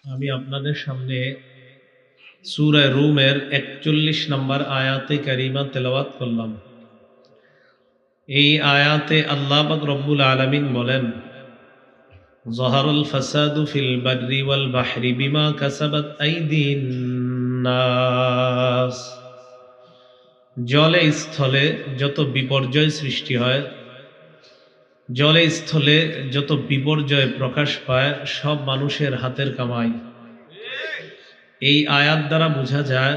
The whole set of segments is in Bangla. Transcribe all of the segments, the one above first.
আমি আপনাদের সামনে সূরা রুমের ৪১ নম্বর আয়াতে কারিমা তেলাওয়াত করলাম। এই আয়াতে আল্লাহ পাক রব্বুল আলামিন বলেন, যহারাল ফাসাদু ফিল বাররি ওয়াল বাহরি বিমা কাসাবাত আইদিন নাস। জলে স্থলে যত বিপর্যয় সৃষ্টি হয়, জলে স্থলে যত বিপর্যয় প্রকাশ পায়, সব মানুষের হাতের কামাই। এই আয়াত দ্বারা বোঝা যায়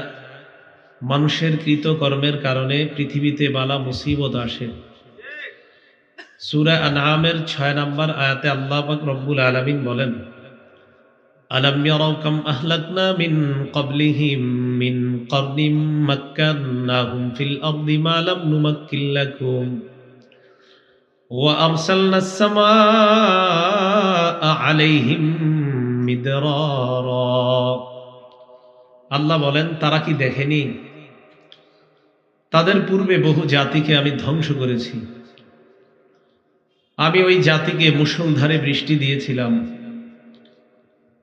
মানুষের কৃতকর্মের কারণে পৃথিবীতে বালা মুসিবত আসে। সূরা আনআমের ৬ নম্বর আয়াতে আল্লাহ পাক রব্বুল আলামিন বলেন, আলাম ইয়ারাউ কাম আহলাকনা মিন ক্বাবলিহিম মিন কারনিম মাক্কান্নাহুম ফিল আরদি মা লাম নুমাক্কিন লাকুম ওয়া আরসালনাস সামাআ আলাইহিম মিদরারা। আল্লাহ বলেন, তারা কি দেখেনি তাদের পূর্বে বহু জাতিকে আমি ধ্বংস করেছি। আমি ওই জাতিকে মুষলধারে বৃষ্টি দিয়েছিলাম।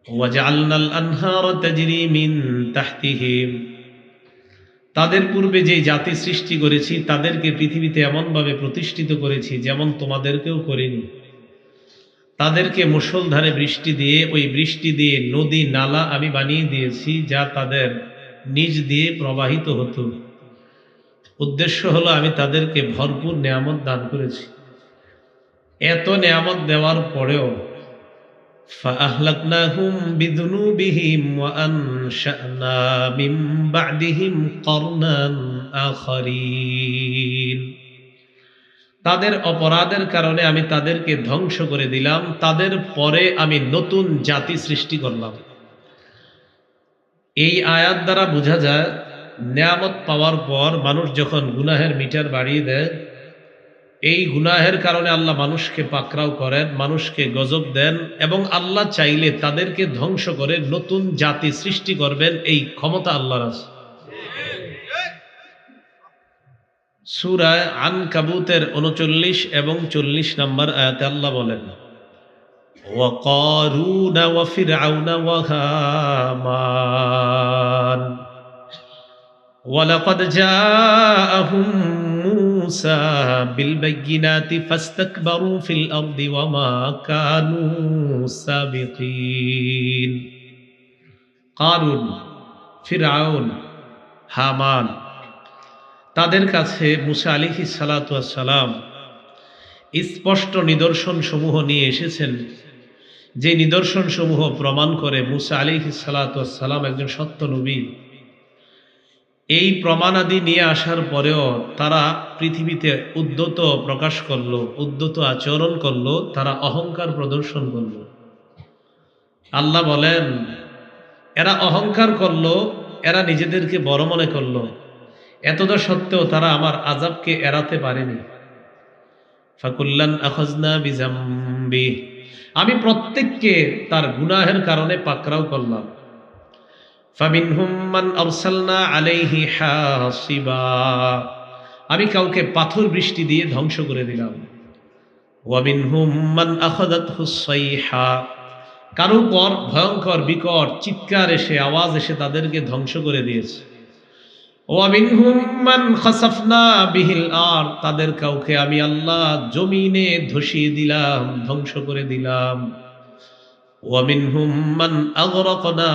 ওয়াজআলনাল আনহারা তাজরি মিন তাহতিহিম। তাদের পূর্বে যে জাতি সৃষ্টি করেছি তাদেরকে পৃথিবীতে এমনভাবে প্রতিষ্ঠিত করেছি যেমন তোমাদেরকেও করিনি। তাদেরকে মুষলধারে বৃষ্টি দিয়ে, ওই বৃষ্টি দিয়ে নদী নালা আমি বানিয়ে দিয়েছি যা তাদের নিজ দিয়ে প্রবাহিত হতো। উদ্দেশ্য হলো আমি তাদেরকে ভরপুর নেয়ামত দান করেছি। এত নেয়ামত দেওয়ার পরেও فأهلكناهم بذنوبهم وأنشأنا من بعدهم قرنا آخرين। তাদের অপরাধের কারণে আমি তাদেরকে ধ্বংস করে দিলাম, তাদের পরে আমি নতুন জাতি সৃষ্টি করলাম। এই আয়াত দ্বারা বোঝা যায় নেয়ামত পাওয়ার পর মানুষ যখন গুনাহের মিটার বাড়িয়ে দেয়, এই গুনাহের কারণে আল্লাহ মানুষকে পাকড়াও করেন, মানুষকে গজব দেন, এবং আল্লাহ চাইলে তাদেরকে ধ্বংস করে নতুন জাতি সৃষ্টি করবেন। এই ক্ষমতা আল্লাহর আছে। সূরা আনকাবুতের ৩৯ এবং ৪০ নম্বর আয়াতে আল্লাহ বলেন, ওয়া কারুন ওয়া ফিরআউন ওয়া হামান ওয়ালাকাদ জাআহুম মূসা বিল বাইয়িনাতি ফাস্তাকবারু ফিল আরদি ওয়া মা কানু সাবিকিন। কারুন, ফিরআউন, হামান, তাদের কাছে মূসা আলাইহিস সালাতু ওয়াস সালাম স্পষ্ট নিদর্শন সমূহ নিয়ে এসেছেন, যে নিদর্শন সমূহ প্রমাণ করে মূসা আলাইহিস সালাতু ওয়াস সালাম একজন সত্য নবী। এই প্রমাণাদি নিয়ে আসার পরেও তারা পৃথিবীতে উদ্ধত প্রকাশ করলো, উদ্ধত আচরণ করলো, তারা অহংকার প্রদর্শন করলো। আল্লাহ বলেন, এরা অহংকার করলো, এরা নিজেদেরকে বড় মনে করলো, এতদা সত্ত্বেও তারা আমার আযাবকে এড়াতে পারেনি। ফাকুল্লান আখাযনা বিযামবি, আমি প্রত্যেককে তার গুনাহের কারণে পাকড়াও করলাম। ফামিনহুম মান আরসালনা আলাইহি হাসিবা, আমি কাউকে পাথর বৃষ্টি দিয়ে ধ্বংস করে দিলাম। ওয়া মিনহুম মান আখাযাতহুস সাইহা, কারো পর ভয়ঙ্কর বিকট চিৎকার এসে, আওয়াজ এসে তাদেরকে ধ্বংস করে দিয়েছে। ওয়া মিনহুম মান খাসাফনা বিহিল আরদ, তাদের কাউকে আমি আল্লাহ জমিনে ধসিয়ে দিলাম, ধ্বংস করে দিলাম। ওয়া মিনহুম মান আগরাকনা,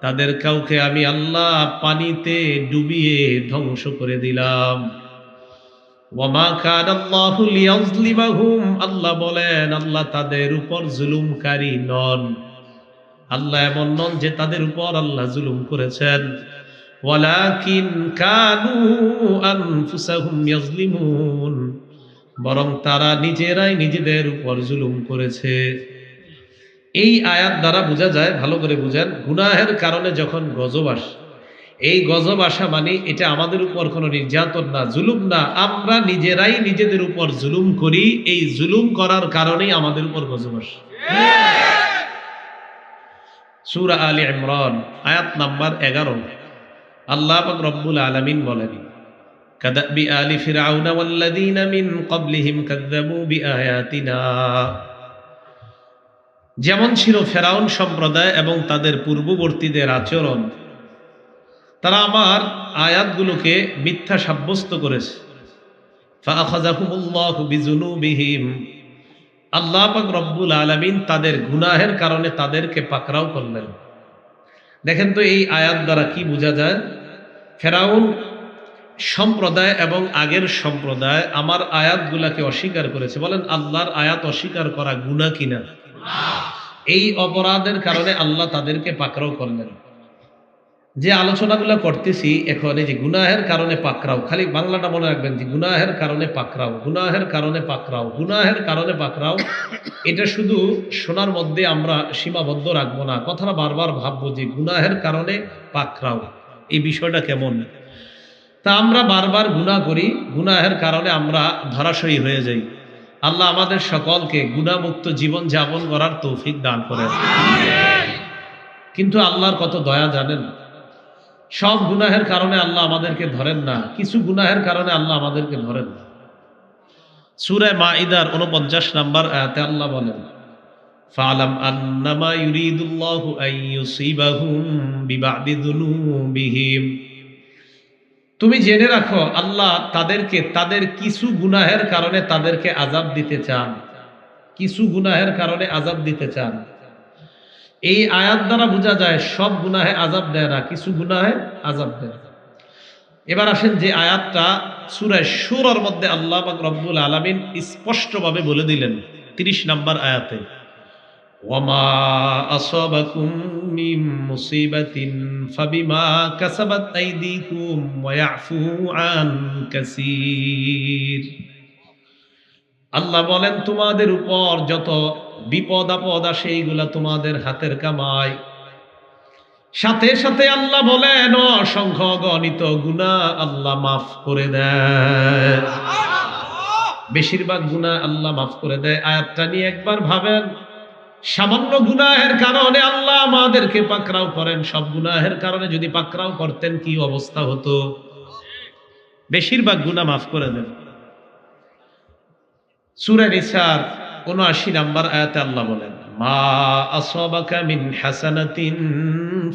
তাদের কাউকে আমি আল্লাহ পানিতে ডুবিয়ে ধ্বংস করে দিলাম। ওয়া মা কানাল্লাহু লিয়াযলিমাহুম, আল্লাহ বলেন, আল্লাহ তাদের উপর জুলুমকারী নন। আল্লাহ এমন নন যে তাদের উপর আল্লাহ জুলুম করেছেন। ওয়ালাকিন কানু আনফুসাহুম ইয়াযলিমুন, বরং তারা নিজেরাই নিজেদের উপর জুলুম করেছে। এই আয়াত দ্বারা বোঝা যায়, ভালো করে বুঝেন, গুনাহের কারণে যখন গজব আসে, এই গজব আসা মানে এটা আমাদের উপর কোনো নির্যাতন না, জুলুম না, আমরা নিজেরাই নিজেদের উপর জুলুম করি। এই জুলুম করার কারণেই আমাদের উপর গজব আসে। সূরা আলে ইমরান আয়াত নাম্বার 11, আল্লাহ পাক রব্বুল আলামিন বলেন, কাদাবি আলি ফিরআউন ওয়াল্লাযীনা মিন ক্বাবলিহিম কাযযাবু বিআয়াতিনা। যেমন ছিল ফেরাউন সম্প্রদায় এবং তাদের পূর্ববর্তীদের আচরণ, তারা আমার আয়াতগুলোকে মিথ্যা সাব্যস্ত করেছে। ফাআখাযাহুমুল্লাহু বিযুনুবিহিম, আল্লাহ পাক রব্বুল আলামিন তাদের গুনাহের কারণে তাদেরকে পাকড়াও করলেন। দেখেন তো এই আয়াত দ্বারা কি বোঝা যায়? ফেরাউন সম্প্রদায় এবং আগের সম্প্রদায় আমার আয়াতগুলাকে অস্বীকার করেছে। বলেন আল্লাহর আয়াত অস্বীকার করা গুনাহ কিনা? এই অপরাধের কারণে আল্লাহ তাদেরকে পাকড়াও করলেন। যে আলোচনাগুলো করতেছি এখন, এই যে গুনাহের কারণে পাকড়াও, খালি বাংলাটা মনে রাখবেন যে গুনাহের কারণে পাকড়াও, গুনাহের কারণে পাকড়াও, গুনাহের কারণে পাকড়াও। এটা শুধু শোনার মধ্যে আমরা সীমাবদ্ধ রাখবো না, কথাটা বারবার ভাববো যে গুনাহের কারণে পাকড়াও, এই বিষয়টা কেমন। তা আমরা বারবার গুনাহ করি, গুনাহের কারণে আমরা ধরাশয়ী হয়ে যাই। আল্লাহ আমাদের সকলকে গুনাহমুক্ত জীবন যাপন করার তৌফিক দান করেন। কিন্তু আল্লাহর কত দয়া জানেন, সব গুনাহের কারণে আল্লাহ আমাদেরকে ধরেন না, কিছু গুনাহের কারণে আল্লাহ আমাদেরকে ধরেন না। সূরা মাঈদার 49 নম্বর আয়াতে আল্লাহ বলেন, ফাআলাম আন্নামা ইউরিদুল্লাহু আন ইউসিবাহুম বিবাদি যুনুবিহিম, তুমি জেনে রাখো আল্লাহ তাদেরকে তাদের কিছু গুনাহের কারণে তাদেরকে আযাব দিতে চান, কিছু গুনাহের কারণে আযাব দিতে চান। এই আয়াত দ্বারা বোঝা যায় সব গুনাহে আযাব দেয় না, কিছু গুনাহে আযাব দেয়। এবার আসেন যে আয়াতটা সূরা শূরার মধ্যে আল্লাহ পাক রব্বুল আলামিন স্পষ্টভাবে বলে দিলেন 30 নম্বর আয়াতে, ওয়ামা আসাবাকুম মিন মুসিবাতিন ফাবিমা কাসাবাত আইদিকুম ওয়া ইয়াফু আন কাসীর। আল্লাহ বলেন তোমাদের উপর যত বিপদ আপদ আসে এইগুলা তোমাদের হাতের কামাই। সাথে সাথে আল্লাহ বলেন অসংখ্য গণিত গুনাহ আল্লাহ মাফ করে দেয়, বেশিরভাগ গুনাহ আল্লাহ মাফ করে দেয়। আয়াতটা নিয়ে একবার ভাবেন, সামান্য গুনাহের কারণে আল্লাহ আমাদেরকে পাকড়াও করেন, সব গুনাহের কারণে যদি পাকড়াও করতেন কি অবস্থা হতো? বেশিরভাগ গুনাহ মাফ করে দেন। সূরা নিসার ৭৯ নম্বর আয়াতে আল্লাহ বলেন, মা আসাবাকা মিন হাসানাতিন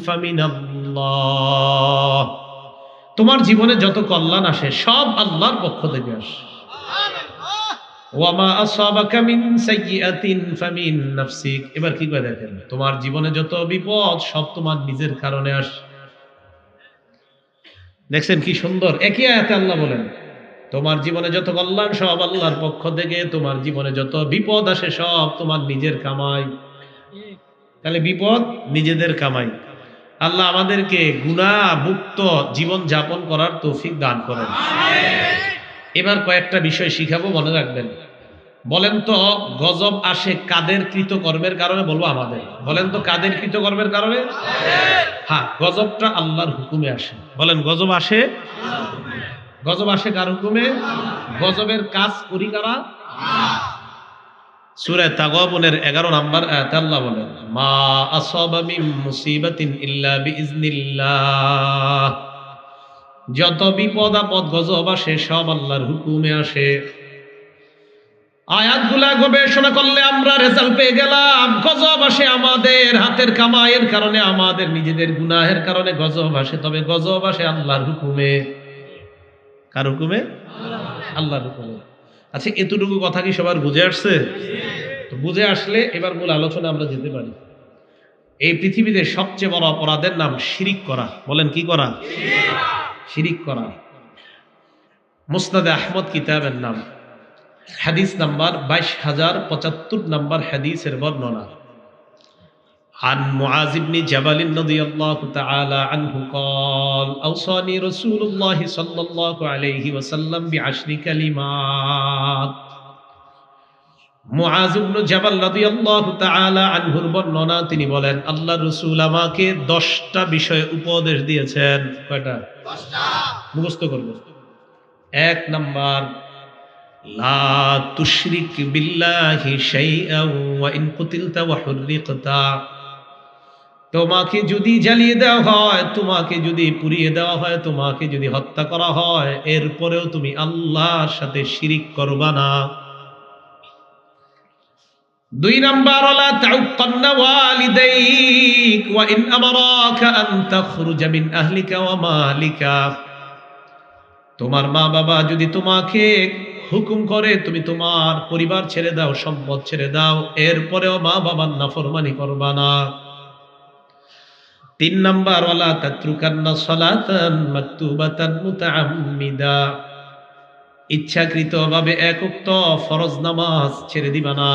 ফামিনাল্লাহ, তোমার জীবনে যত কল্যাণ আসে সব আল্লাহর পক্ষ থেকে আসে। ওয়া মা আসাবাকা মিন সাইয়্যাতিন ফামিন নাফসিক, এবার কি করে দেখেন, তোমার জীবনে যত বিপদ সব তোমার নিজের কারণে আসে। দেখছেন কি সুন্দর, একই আয়াতে আল্লাহ বলেন তোমার জীবনে যত কল্যাণ সব আল্লাহর পক্ষ থেকে, তোমার জীবনে যত বিপদ আসে সব তোমার নিজের কামাই। তাহলে বিপদ নিজেদের কামাই। আল্লাহ আমাদেরকে গুনাহ মুক্ত জীবন যাপন করার তৌফিক দান করেন। এবার কয়েকটা বিষয় শিখাবো, মনে রাখবেন। বলেন তো গজব আসে কাদের কৃতকর্মের কারণে? বলবো আমাদের। বলেন তো কাদের কৃতকর্মের কারণে? হ্যাঁ, গজবটা আল্লাহর হুকুমে আসে। বলেন গজব আসে, গজব আসে কার হুকুমে? গজবের কাজ করি কারা? সূরা তাগাবুনের 11 নম্বর আয়াতে আল্লাহ বলেন, মা আসাবা মিন মুসিবাতিন ইল্লা বিইজনিল্লাহ, যত বিপদ আপদ গজব আসে সব আল্লাহর হুকুমে আসে। আয়াতগুলা গবেষণা করলে আমরা রেজাল্ট পেয়ে গেলাম, গজব আসে আমাদের হাতের কামাইয়ের কারণে, আমাদের নিজেদের গুনাহের কারণে গজব আসে, তবে গজব আসে আল্লাহর হুকুমে। কার হুকুমে? আল্লাহর হুকুমে। আচ্ছা, এতটুকু কথা কি সবার বুঝে আসছে? তো বুঝে আসলে এবার মূল আলোচনা আমরা যেতে পারি। এই পৃথিবীতে সবচেয়ে বড় অপরাধের নাম শিরিক করা। বলেন কি করা? শিরিক করা। মুসনাদে আহমদ কিতাবের নাম, হাদিস নাম্বার 22,075 নম্বর হাদিসের বর্ণনা। عن معاذ بن جبل رضي الله تعالى عنه قال أوصاني رسول الله صلى الله عليه وسلم بعشر كلمات। মুআয ইবনে জাবাল রাদিয়াল্লাহু তাআলা আনহুর বর্ণনা, তিনি বলেন আল্লাহর রাসূল আমাকে 10টা বিষয়ে উপদেশ দিয়েছেন। কয়টা? 10টা। মুখস্থ করব। 1 নাম্বার, লা তুশরিক বিল্লাহি শাইআন ওয়া ইন কুতিলতা ওয়া হুররিকতা, তোমাকে যদি জ্বালিয়ে দেওয়া হয়, তোমাকে যদি পুড়িয়ে দেওয়া হয়, তোমাকে যদি হত্যা করা হয়, এরপরেও তুমি আল্লাহর সাথে শিরিক করবা না। দুই নাম্বার, ওয়ালা তাউক্কান্না ওয়ালিদাইক ওয়া ইন আমারাকা আন তাখরুজা মিন আহলিকা ওয়া মালিকা। তোমার মা বাবা যদি তোমাকে হুকুম করে তুমি তোমার পরিবার ছেড়ে দাও, সম্পদ ছেড়ে দাও, এরপরেও মা বাবার নাফরমানি করবা না। তিন নাম্বার, ওয়ালা তাতরুকান্না সালাতান মাকতুবাতান মুতাআম্মিদা। ইচ্ছাকৃতভাবে এক ওয়াক্ত ফরজ নামাজ ছেড়ে দিবা না।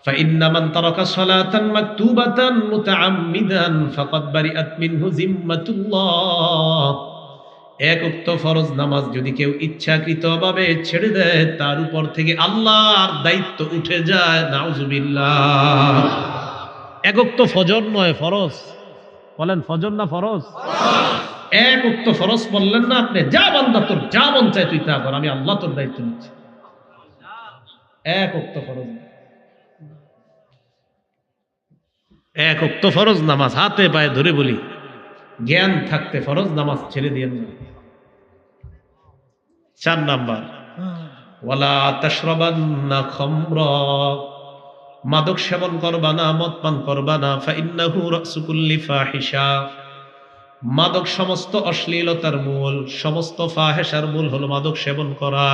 ফাইন্না মান তারাকা সালাতান মাকতুবাতান মুতাআম্মিদান ফাকাদ বারিআত মিনহু জিম্মাতুল্লাহ। এক ওয়াক্ত ফরজ নামাজ যদি কেউ ইচ্ছাকৃতভাবে ছেড়ে দেয়, তার উপর থেকে আল্লাহর দায়িত্ব উঠে যায়। নাউজুবিল্লাহ। এক ওয়াক্ত ফজর নয়, ফরজ। বলেন ফজর না ফরজ? এক ওয়াক্ত ফরজ পড়লেন না আপনি, যা বান্দা তোর যা মন চায় তুই তা কর, আমি আল্লাহ তোর দায়িত্ব নিচ্ছি। এক ওয়াক্ত ফরজ, এক ওয়াক্ত ফরজ নামাজ হাতে পায়ে ধরে বলি, জ্ঞান থাকতে ফরজ নামাজ ছেড়ে দিয়েন না। চার নাম্বার, ওয়ালা তাশরাবান্না খামরা। মাদক সেবন করবা না, মদ পান করবা না। ফাইন্নাহু রাসু কুল্লি ফাহিশা। মাদক সমস্ত অশ্লীলতার মূল, সমস্ত ফাহেশার মূল হলো মাদক সেবন করা।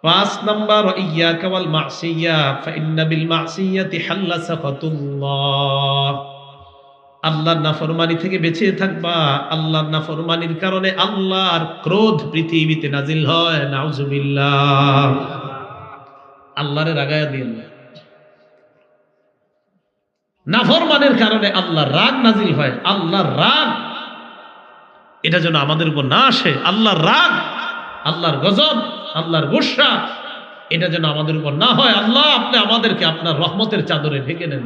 পাঁচ নাম্বার, ইয়াকা ওয়াল মাসিয়া ফাইন্না বিল মাসিয়াতি হাল্লা সাখাতুল্লাহ। আল্লাহর নাফরমানি থেকে বেঁচে থাকবা। আল্লাহর নাফরমানির কারণে আল্লাহর ক্রোধ পৃথিবীতে নাজিল হয়। নাউজুবিল্লাহ। আল্লাহরে রাগায়া দিয়েন না। নাফরমানের কারণে আল্লাহর রাগ নাজিল হয়। আল্লাহর রাগ এটা যেন আমাদের উপর না আসে। আল্লাহর রাগ, আল্লাহর গজব, আল্লাহর গুসা এটা যেন আমাদের উপর না হয়। আল্লাহ আপনি আমাদেরকে আপনার রহমতের চাদরে ঢেকে নেন।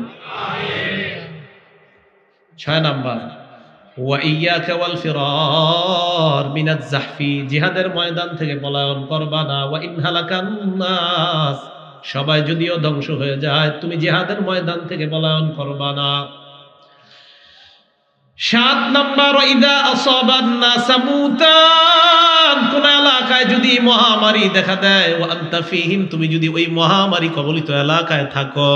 ছয় নাম্বার, ওয়া ইয়াকা ওয়াল ফিরার মিনাজ জাহফি। জিহাদের ময়দান থেকে পলায়ন করবা না। ওয়া ইন হালাকান নাস। সবাই যদিও ধ্বংস হয়ে যায়, তুমি জিহাদের ময়দান থেকে পলায়ন করবা না। সাত নাম্বার, ইদা আসাবান নাস মুতান। কোন এলাকায় যদি মহামারী দেখা দেয়, ওয়া আনতা ফীহিম, তুমি যদি ওই মহামারী কবলিত এলাকায় থাকো,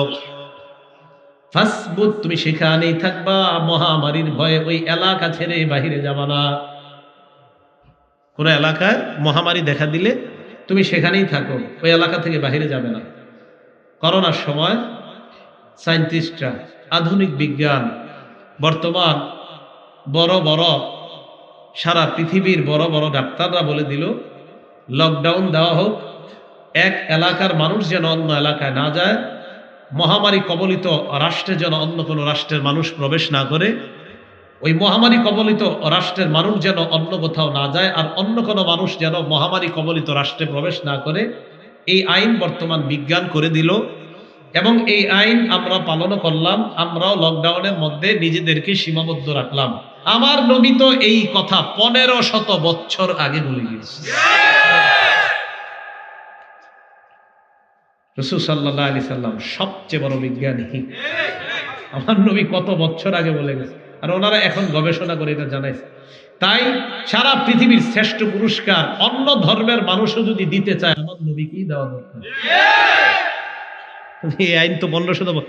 ফাসবুত, তুমি সেখানেই থাকবা। মহামারীর ভয়ে ওই এলাকা ছেড়ে বাহিরে যাবা না। কোন এলাকায় মহামারী দেখা দিলে তুমি সেখানেই থাকো, ওই এলাকা থেকে বাহিরে যাবে না। করোনার সময় সায়েন্টিস্টরা, আধুনিক বিজ্ঞান, বর্তমান বড় বড় সারা পৃথিবীর বড় বড় ডাক্তাররা বলে দিল লকডাউন দেওয়া হোক, এক এলাকার মানুষ যেন অন্য এলাকায় না যায়, মহামারী কবলিত রাষ্ট্রে যেন অন্য কোনো রাষ্ট্রের মানুষ প্রবেশ না করে, ওই মহামারী কবলিত রাষ্ট্রের মানুষ যেন অন্য কোথাও না যায়, আর অন্য কোনো মানুষ যেন মহামারী কবলিত রাষ্ট্রে প্রবেশ না করে। এই আইন বর্তমান বিজ্ঞান করে দিল এবং এই আইন আমরা পালন করলাম। আমরাও লকডাউনের মধ্যে নিজেদেরকে সীমাবদ্ধ রাখলাম। আমার নবী তো এই কথা 1500 বছর আগে বলে গিয়েছে। রাসূল সাল্লাল্লাহু আলাইহি সাল্লাম সবচেয়ে বড় বিজ্ঞানী। আমার নবী কত বছর আগে বলে গেছে, আর ওনারা এখন গবেষণা করে এটা জানাইছে। তাই সারা পৃথিবীর শ্রেষ্ঠ পুরস্কার অন্য ধর্মের মানুষও যদি দিতে চায়, আমার নবীকেই দেওয়া দরকার। এই আইন তো 1500।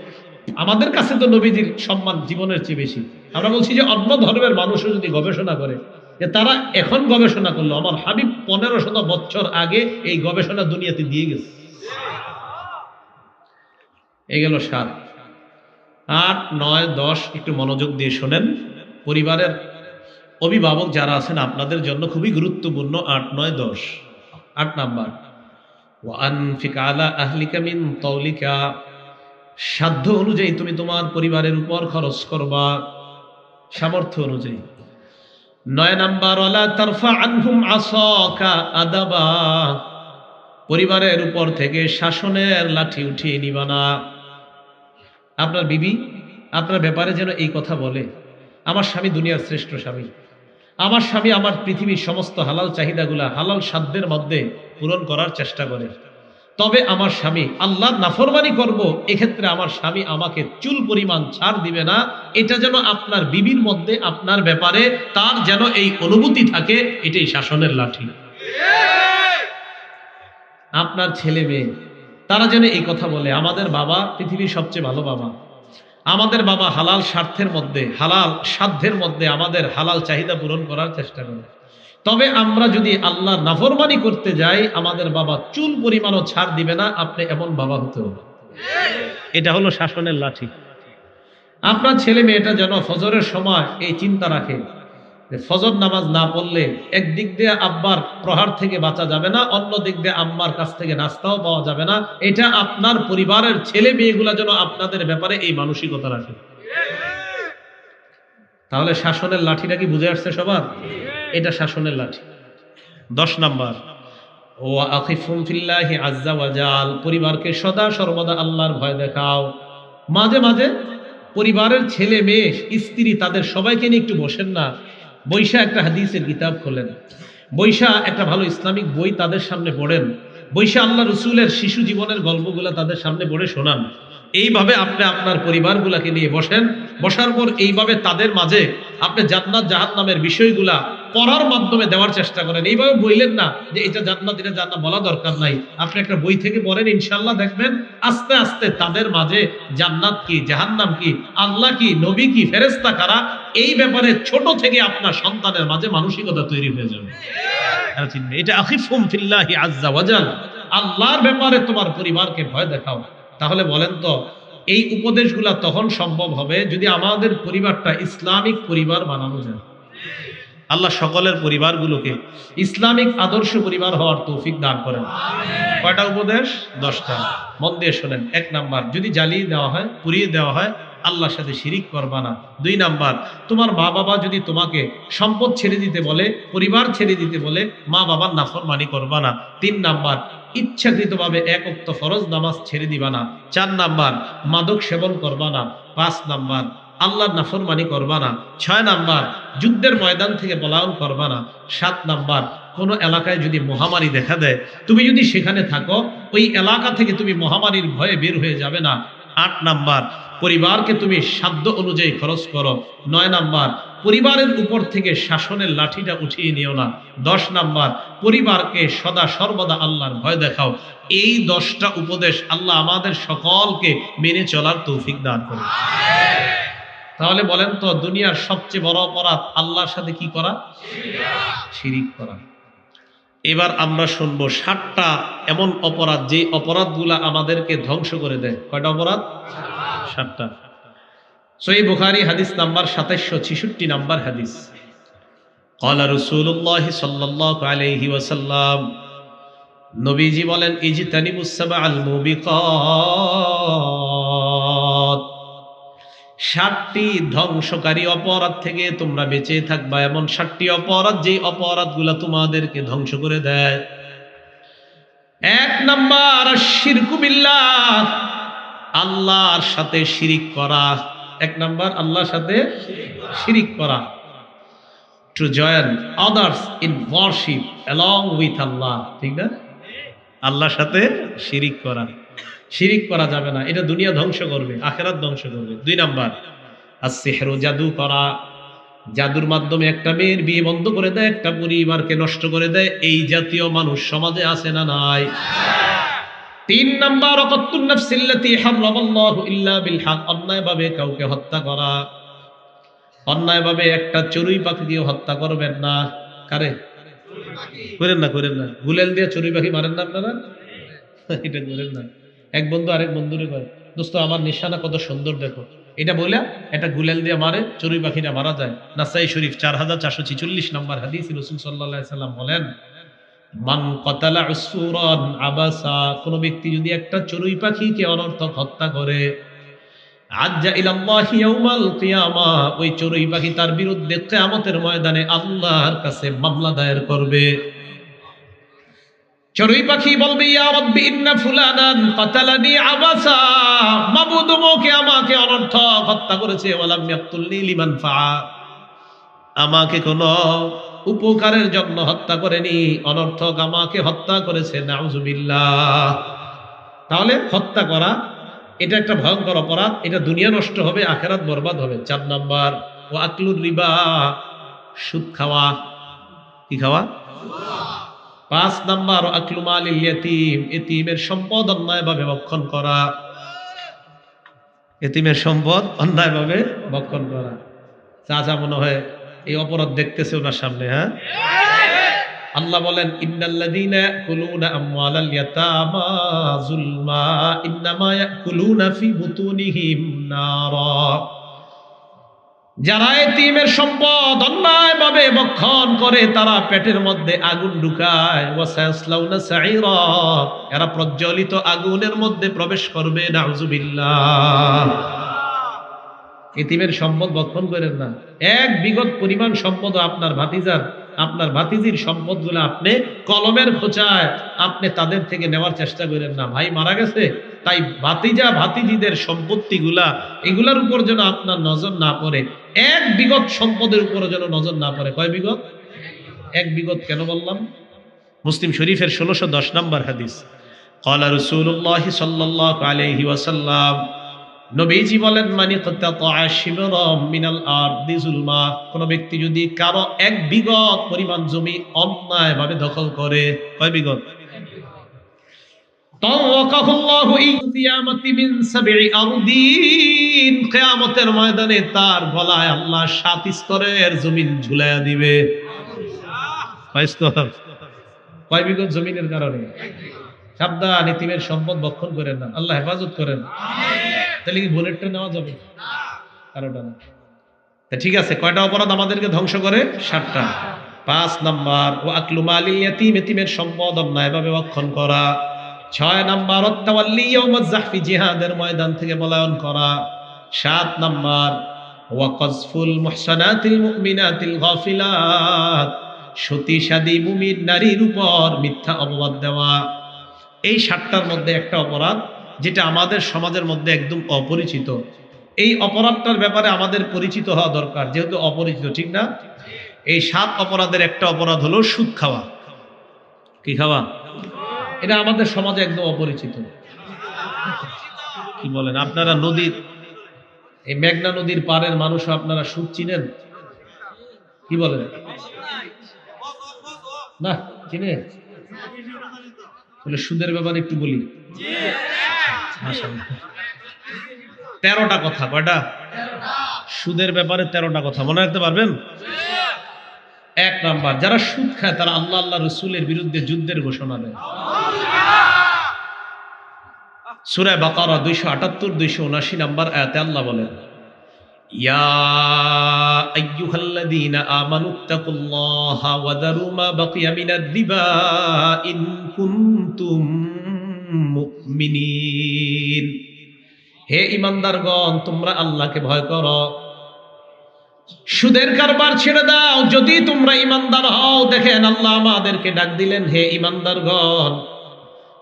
আমাদের কাছে তো নবীজির সম্মান জীবনের চেয়ে বেশি। আমরা বলছি যে অন্য ধর্মের মানুষও যদি গবেষণা করে, যে তারা এখন গবেষণা করলো, আমার হাবিব 1500 বছর আগে এই গবেষণা দুনিয়াতে দিয়ে গেছে। এই গেল 7, 8, 9, 10 একটু মনোযোগ দিয়ে শোনেন। পরিবারের অভিভাবক যারা আছেন আপনাদের জন্য খুবই গুরুত্বপূর্ণ 8, 9, 10। 8 নাম্বার, ওয়ানফিক আলা আহলিকা মিন তাওলিকা। সাধ্য অনুযায়ী তুমি তোমার পরিবারের উপর খরচ করবা, সামর্থ্য অনুযায়ী। 9 নাম্বার, ওয়ালা তারফা আনহুম আসাকা আদাবা। পরিবারের উপর থেকে শাসনের লাঠি উঠিয়ে নিবা না। আপনার বিবি আপনার ব্যাপারে যেন এই কথা বলে, আমার স্বামী দুনিয়ার শ্রেষ্ঠ স্বামী, আমার স্বামী আমার পৃথিবীর সমস্ত হালাল চাহিদাগুলা হালাল সাধ্যের মধ্যে পূরণ করার চেষ্টা করে, তবে আমার স্বামী আল্লাহর নাফরমানি করব, এক্ষেত্রে আমার স্বামী আমাকে চুল পরিমাণ ছাড় দিবে না। এটা যেন আপনার বিবির মধ্যে আপনার ব্যাপারে তার যেন এই অনুভূতি থাকে, এটাই শাসনের লাঠি। আপনার ছেলে মেয়ে তারা যেন এই কথা বলে, আমাদের বাবা পৃথিবীর সবচেয়ে ভালো বাবা, আমাদের বাবা হালাল স্বার্থের মধ্যে, হালাল সাধ্যের মধ্যে আমাদের হালাল চাহিদা পূরণ করার চেষ্টা করে। তবে আমরা যদি আল্লাহর নাফরমানি করতে যাই, আমাদের বাবা চুল পরিমাণও ছাড় দিবে না। আপনি এমন বাবা হতে হবে। এটা হলো শাসনের লাঠি। আপনার ছেলে মেয়েটা যেন ফজরের সময় এই চিন্তা রাখে যে ফজর নামাজ না পড়লে একদিক দিয়ে আব্বার প্রহার থেকে বাঁচা যাবে না, অন্য দিক দিয়ে আম্মার কাছ থেকে নাস্তাও পাওয়া যাবে না। এটা আপনার পরিবারের ছেলে মেয়েগুলা যেন আপনাদের ব্যাপারে এই মানসিকতা রাখে। তাহলে শাসনের লাঠিটা কি বুঝে আসছে সবার? এটা শাসনের লাঠি। 10 নাম্বার, ও আখিফুম ফিল্লাহি আজ্জা ওয়া জাল, পরিবারকে সদা সর্বদা আল্লাহর ভয় দেখাও। মাঝে মাঝে পরিবারের ছেলে মেয়ে স্ত্রী তাদের সবাইকে নিয়ে একটু বসেন না, বৈশা একটা হাদিসের কিতাব খোলেন, বৈশা একটা ভালো ইসলামিক বই তাদের সামনে পড়েন, বৈশা আল্লাহ রসুলের শিশু জীবনের গল্পগুলো তাদের সামনে পড়ে শোনান। এইভাবে আপনি আপনার পরিবারগুলাকে নিয়ে বসেন, বসার পর এইভাবে তাদের মাঝে আপনি জান্নাত জাহান্নামের বিষয়গুলা পড়ার মাধ্যমে দেওয়ার চেষ্টা করেন। এইভাবে বললেন না যে এটা জান্নাত এটা জান্নাত, বলা দরকার নাই। আপনি একটা বই থেকে পড়েন, ইনশাআল্লাহ দেখবেন আস্তে আস্তে তাদের মাঝে জান্নাত কি, জাহান্নাম কি, আল্লাহ কি, নবী কি, ফেরেশতা কারা, এই ব্যাপারে ছোট থেকে আপনার সন্তানের মাঝে মানসিকতা তৈরি হয়ে যাবে। এটা আখিফুম ফিল্লাহি আজ্জা ওয়া জাল, আল্লাহর ব্যাপারে তোমার পরিবারকে ভয় দেখাও। তাহলে বলেন তো এই উপদেশগুলা তখন সম্ভব হবে যদি আমাদের পরিবারটা ইসলামিক পরিবার বানানো যায়। আল্লাহ সকলের পরিবারগুলোকে ইসলামিক আদর্শ পরিবার হওয়ার তৌফিক দান করেন। কয়টা উপদেশ? 10টা। মন দিয়ে শোনেন। 1 নাম্বার, যদি জ্বালিয়ে দেওয়া হয়, পুড়িয়ে দেওয়া হয়, আল্লাহর সাথে শিরিক করবা না। 2 নাম্বার, তোমার মা বাবা যদি তোমাকে সম্পদ ছেড়ে দিতে বলে, পরিবার ছেড়ে দিতে বলে, মা বাবার নাফরমানি করবা না। 3 নাম্বার, ইচ্ছাকৃতভাবে 1 ওয়াক্ত ফরজ নামাজ ছেড়ে দিবা না। 4 নাম্বার, মাদক সেবন করবা না। 5 নাম্বার, আল্লাহর নাফরমানি করবা না। 6 নাম্বার, যুদ্ধের ময়দান থেকে পলায়ন করবা না। 7 নাম্বার, কোন এলাকায় যদি মহামারী দেখা দেয়, তুমি যদি সেখানে থাকো, ওই এলাকা থেকে তুমি মহামারীর ভয়ে বের হয়ে যাবে না। 8 নাম্বার, পরিবারকে তুমি সাধ্য অনুযায়ী খরচ করো। 9 নাম্বার, পরিবারের উপর থেকে শাসনের লাঠিটা উঠিয়ে নিও না। 10 নাম্বার, পরিবারকে সদা সর্বদা আল্লাহর ভয় দেখাও। এই 10টা উপদেশ আল্লাহ আমাদের সকলকে মেনে চলার তৌফিক দান করুন। তাহলে বলেন তো দুনিয়ার সবচেয়ে বড় অপরাধ আল্লাহর সাথে কি করা? শিরিক করা। এবার আমরা শুনবো 7টা এমন অপরাধ যে অপরাধগুলা আমাদেরকে ধ্বংস করে দেয়। কয়টা অপরাধ? 7টা। সহিহ বুখারী হাদিস নাম্বার 2766 নাম্বার হাদিস। ক্বালা রাসূলুল্লাহ সাল্লাল্লাহু আলাইহি ওয়াসাল্লাম, নবীজি বলেন, ইজতানিবুস সাবআল মুবিকাত, 7টি ধ্বংসকারী অপরাধ থেকে তোমরা বেঁচে থাকবা। এমন 7টি অপরাধ যে অপরাধগুলা তোমাদেরকে ধ্বংস করে দেয়। 1 নাম্বার, শিরকু বিল্লাহ, আল্লাহর সাথে শিরিক করা। 1 নাম্বার, আল্লাহর সাথে শিরিক করা। To join others in worship along with Allah. ঠিক না? আল্লাহর সাথে শিরিক করা। শিরিক করা যাবে না, এটা দুনিয়া ধ্বংস করবে, আখিরাত ধ্বংস করবে। 2 নাম্বার, as-সিহরু, জাদু করা। জাদুর মাধ্যমে একটা মেয়ের বিয়ে বন্ধ করে দেয়, একটা পরিবারকে নষ্ট করে দেয়। এই জাতীয় মানুষ সমাজে আছে না নাই? 3 নাম্বার, ওয়াকাতুন নাফসিল্লাতী হারামাল্লাহু ইল্লা বিল হক, অন্যায়ভাবে কাউকে হত্যা করা। অন্যায়ভাবে একটা চড়ুই পাখিকে হত্যা করবেন না। কারে? করেন না, করেন না। গুলেল দিয়ে চড়ুই পাখি মারেন না আপনারা? এটা করেন না। এক বন্ধু আরেক বন্ধুরে কয়, দোস্ত আমার নিশানা কত সুন্দর দেখো। এটা বলে একটা গুলেল দিয়ে মারে, চড়ুই পাখিটা মারা যায়। নাসাই শরীফ 4446 নম্বর হাদিস। রাসূল সাল্লাল্লাহু আলাইহি সাল্লাম বলেন, মান কাতালা উসফুরান আবাসা, কোন ব্যক্তি যদি একটা চড়ুই পাখিকে অনর্থক হত্যা করে, আজ্জা ইলাল্লাহি ইয়াউমাল কিয়ামা, ওই চড়ুই পাখি তার বিরুদ্ধে কিয়ামতের ময়দানে আল্লাহর কাছে মামলা দায়ের করবে। চড়ুই পাখি বলবে, ইয়া রাব্বি ইন্না ফুলানান কাতালানি আবাসা, মাবুদ মোকে আমাকে অনর্থক হত্যা করেছে, ওয়ালাম ইয়াকতুলনি লিমান ফা, আমাকে কোনো উপকারের জন্য হত্যা করেনি, অনর্থক আমাকে হত্যা করেছে। নাউজুবিল্লাহ। তাহলে হত্যা করা এটা একটা ভয়ঙ্কর অপরাধ। এটা দুনিয়া নষ্ট হবে, আখিরাত বরবাদ হবে। 4 নাম্বার, ও আকলুর রিবা, সুদ খাওয়া। কি খাওয়া? 5 নাম্বার আকলু মালিল ইয়াতীম, এতিমের সম্পদ অন্যায়ভাবে ভক্ষণ করা। এতিমের সম্পদ অন্যায়ভাবে ভক্ষণ করা। চাচা মনে হয় এই অপরাধ দেখতেছে ওনার সামনে। হ্যাঁ, আল্লাহ বলেন ইন্নাল্লাযীনা ইয়াকুলুনা আমওয়ালাল ইয়াতামা যুলমা ইন্নামা ইয়াকুলুনা ফি বুতুনিহিম নারা। যারা এতিমের সম্পদ অন্যায়ভাবে ভক্ষণ করে তারা পেটের মধ্যে আগুন ঢুকায়। ওয়া সায়াসলাউনা সাঈরা, এরা প্রজ্বলিত আগুনের মধ্যে প্রবেশ করবে। নাউযুবিল্লাহ। এতিমের সম্পদ ভক্ষণ করেন না। এক বিগত পরিমাণ সম্পদ আপনার ভাতিজার, আপনার ভাতিজির সম্পদগুলো আপনি কলমের খোঁচায় আপনি তাদের থেকে নেওয়ার চেষ্টা করেন না। ভাই মারা গেছে, তাই ভাতিজা ভাতিজিদের সম্পত্তিগুলা এগুলার উপর যেন আপনার নজর না পড়ে। এক বিগত সম্পদের উপর যেন নজর না পড়ে। কয় বিগত? এক বিগত। কেন বললাম? মুসলিম শরীফের 1610 নম্বর হাদিস। ক্বালা রাসূলুল্লাহ সাল্লাল্লাহু আলাইহি ওয়াসাল্লাম, নবীজি বলেন, মানি কাতাআ শিবরাম মিনাল আরদি যুলমা, কোন ব্যক্তি যদি কারো এক বিগত পরিমাণ জমি অন্যায়ভাবে দখল করে। কয় বিগত? তাওয়াকাহুল্লাহু ইয়ামাতি মিন সাবঈ আরদিন, কিয়ামতের ময়দানে তার গলায় আল্লাহ 7 স্তরের জমিন ঝুলাইয়া দিবে। কয় স্তর? কয় বিগত জমিনের কারণে? সাবধান, এতিমের সম্পদ ভক্ষণ করেন না। আল্লাহ হেফাজত করেন। তাহলে কি বুলেটটা নেওয়া যাবে? কারোটা না। ঠিক আছে, কয়টা অপরাধ আমাদেরকে ধ্বংস করে? 7টা। 5 নাম্বার ও আকলু মালিল ইয়াতীম, এতিমের সম্পদ অন্যায়ভাবে ভক্ষণ করা। 6 নাম্বার ওয়াত্তাওয়াল্লি ইয়াউমাজ যাহফি, জিহাদের ময়দান থেকে পলায়ন করা। 7 নাম্বার ওয়া কাযফুল মুহসানাতিল মুমিনাতিল গাফিলাত, সতী সাদী মুমিন নারীর উপর মিথ্যা অপবাদ দেওয়া। এই 7টার মধ্যে একটা অপরাধ যেটা আমাদের সমাজের মধ্যে একদম অপরিচিত। এই অপরাধটার ব্যাপারে আমাদের পরিচিত হওয়া দরকার, যেহেতু অপরিচিত, ঠিক না? এই 7 অপরাধের একটা অপরাধ হলো সুদ খাওয়া। কি খাওয়া? এটা আমাদের সমাজে একদম অপরিচিত। কি বলেন আপনারা? নদীর, এই মেঘনা নদীর পাড়ের মানুষ আপনারা সুদ চিনেন? কি বলেন? না চিনে? সুদের ব্যাপারে একটু বলি। 13টা কথা। কয়টা? সুদের ব্যাপারে 13টা কথা মনে রাখতে পারবেন? 1 নাম্বার, যারা সুদ খায় তারা আল্লাহ আল্লাহ রাসূলের বিরুদ্ধে যুদ্ধের ঘোষণা দেয়। সূরা বাকারা 278-279 নাম্বার আয়াতে আল্লাহ বলেন, ইয়া আইয়ুহাল্লাযীনা আমানুত্তাকুল্লাহা ওয়া যারু মা বাকিয়া মিনার রিবা ইন কুনতুম মুমিনিন। হে ঈমানদারগণ, তোমরা আল্লাহকে ভয় করো, সুদের কারবার ছেড়ে দাও যদি তোমরা ঈমানদার হও। দেখেন আল্লাহ আমাদেরকে ডাক দিলেন, হে ঈমানদারগণ,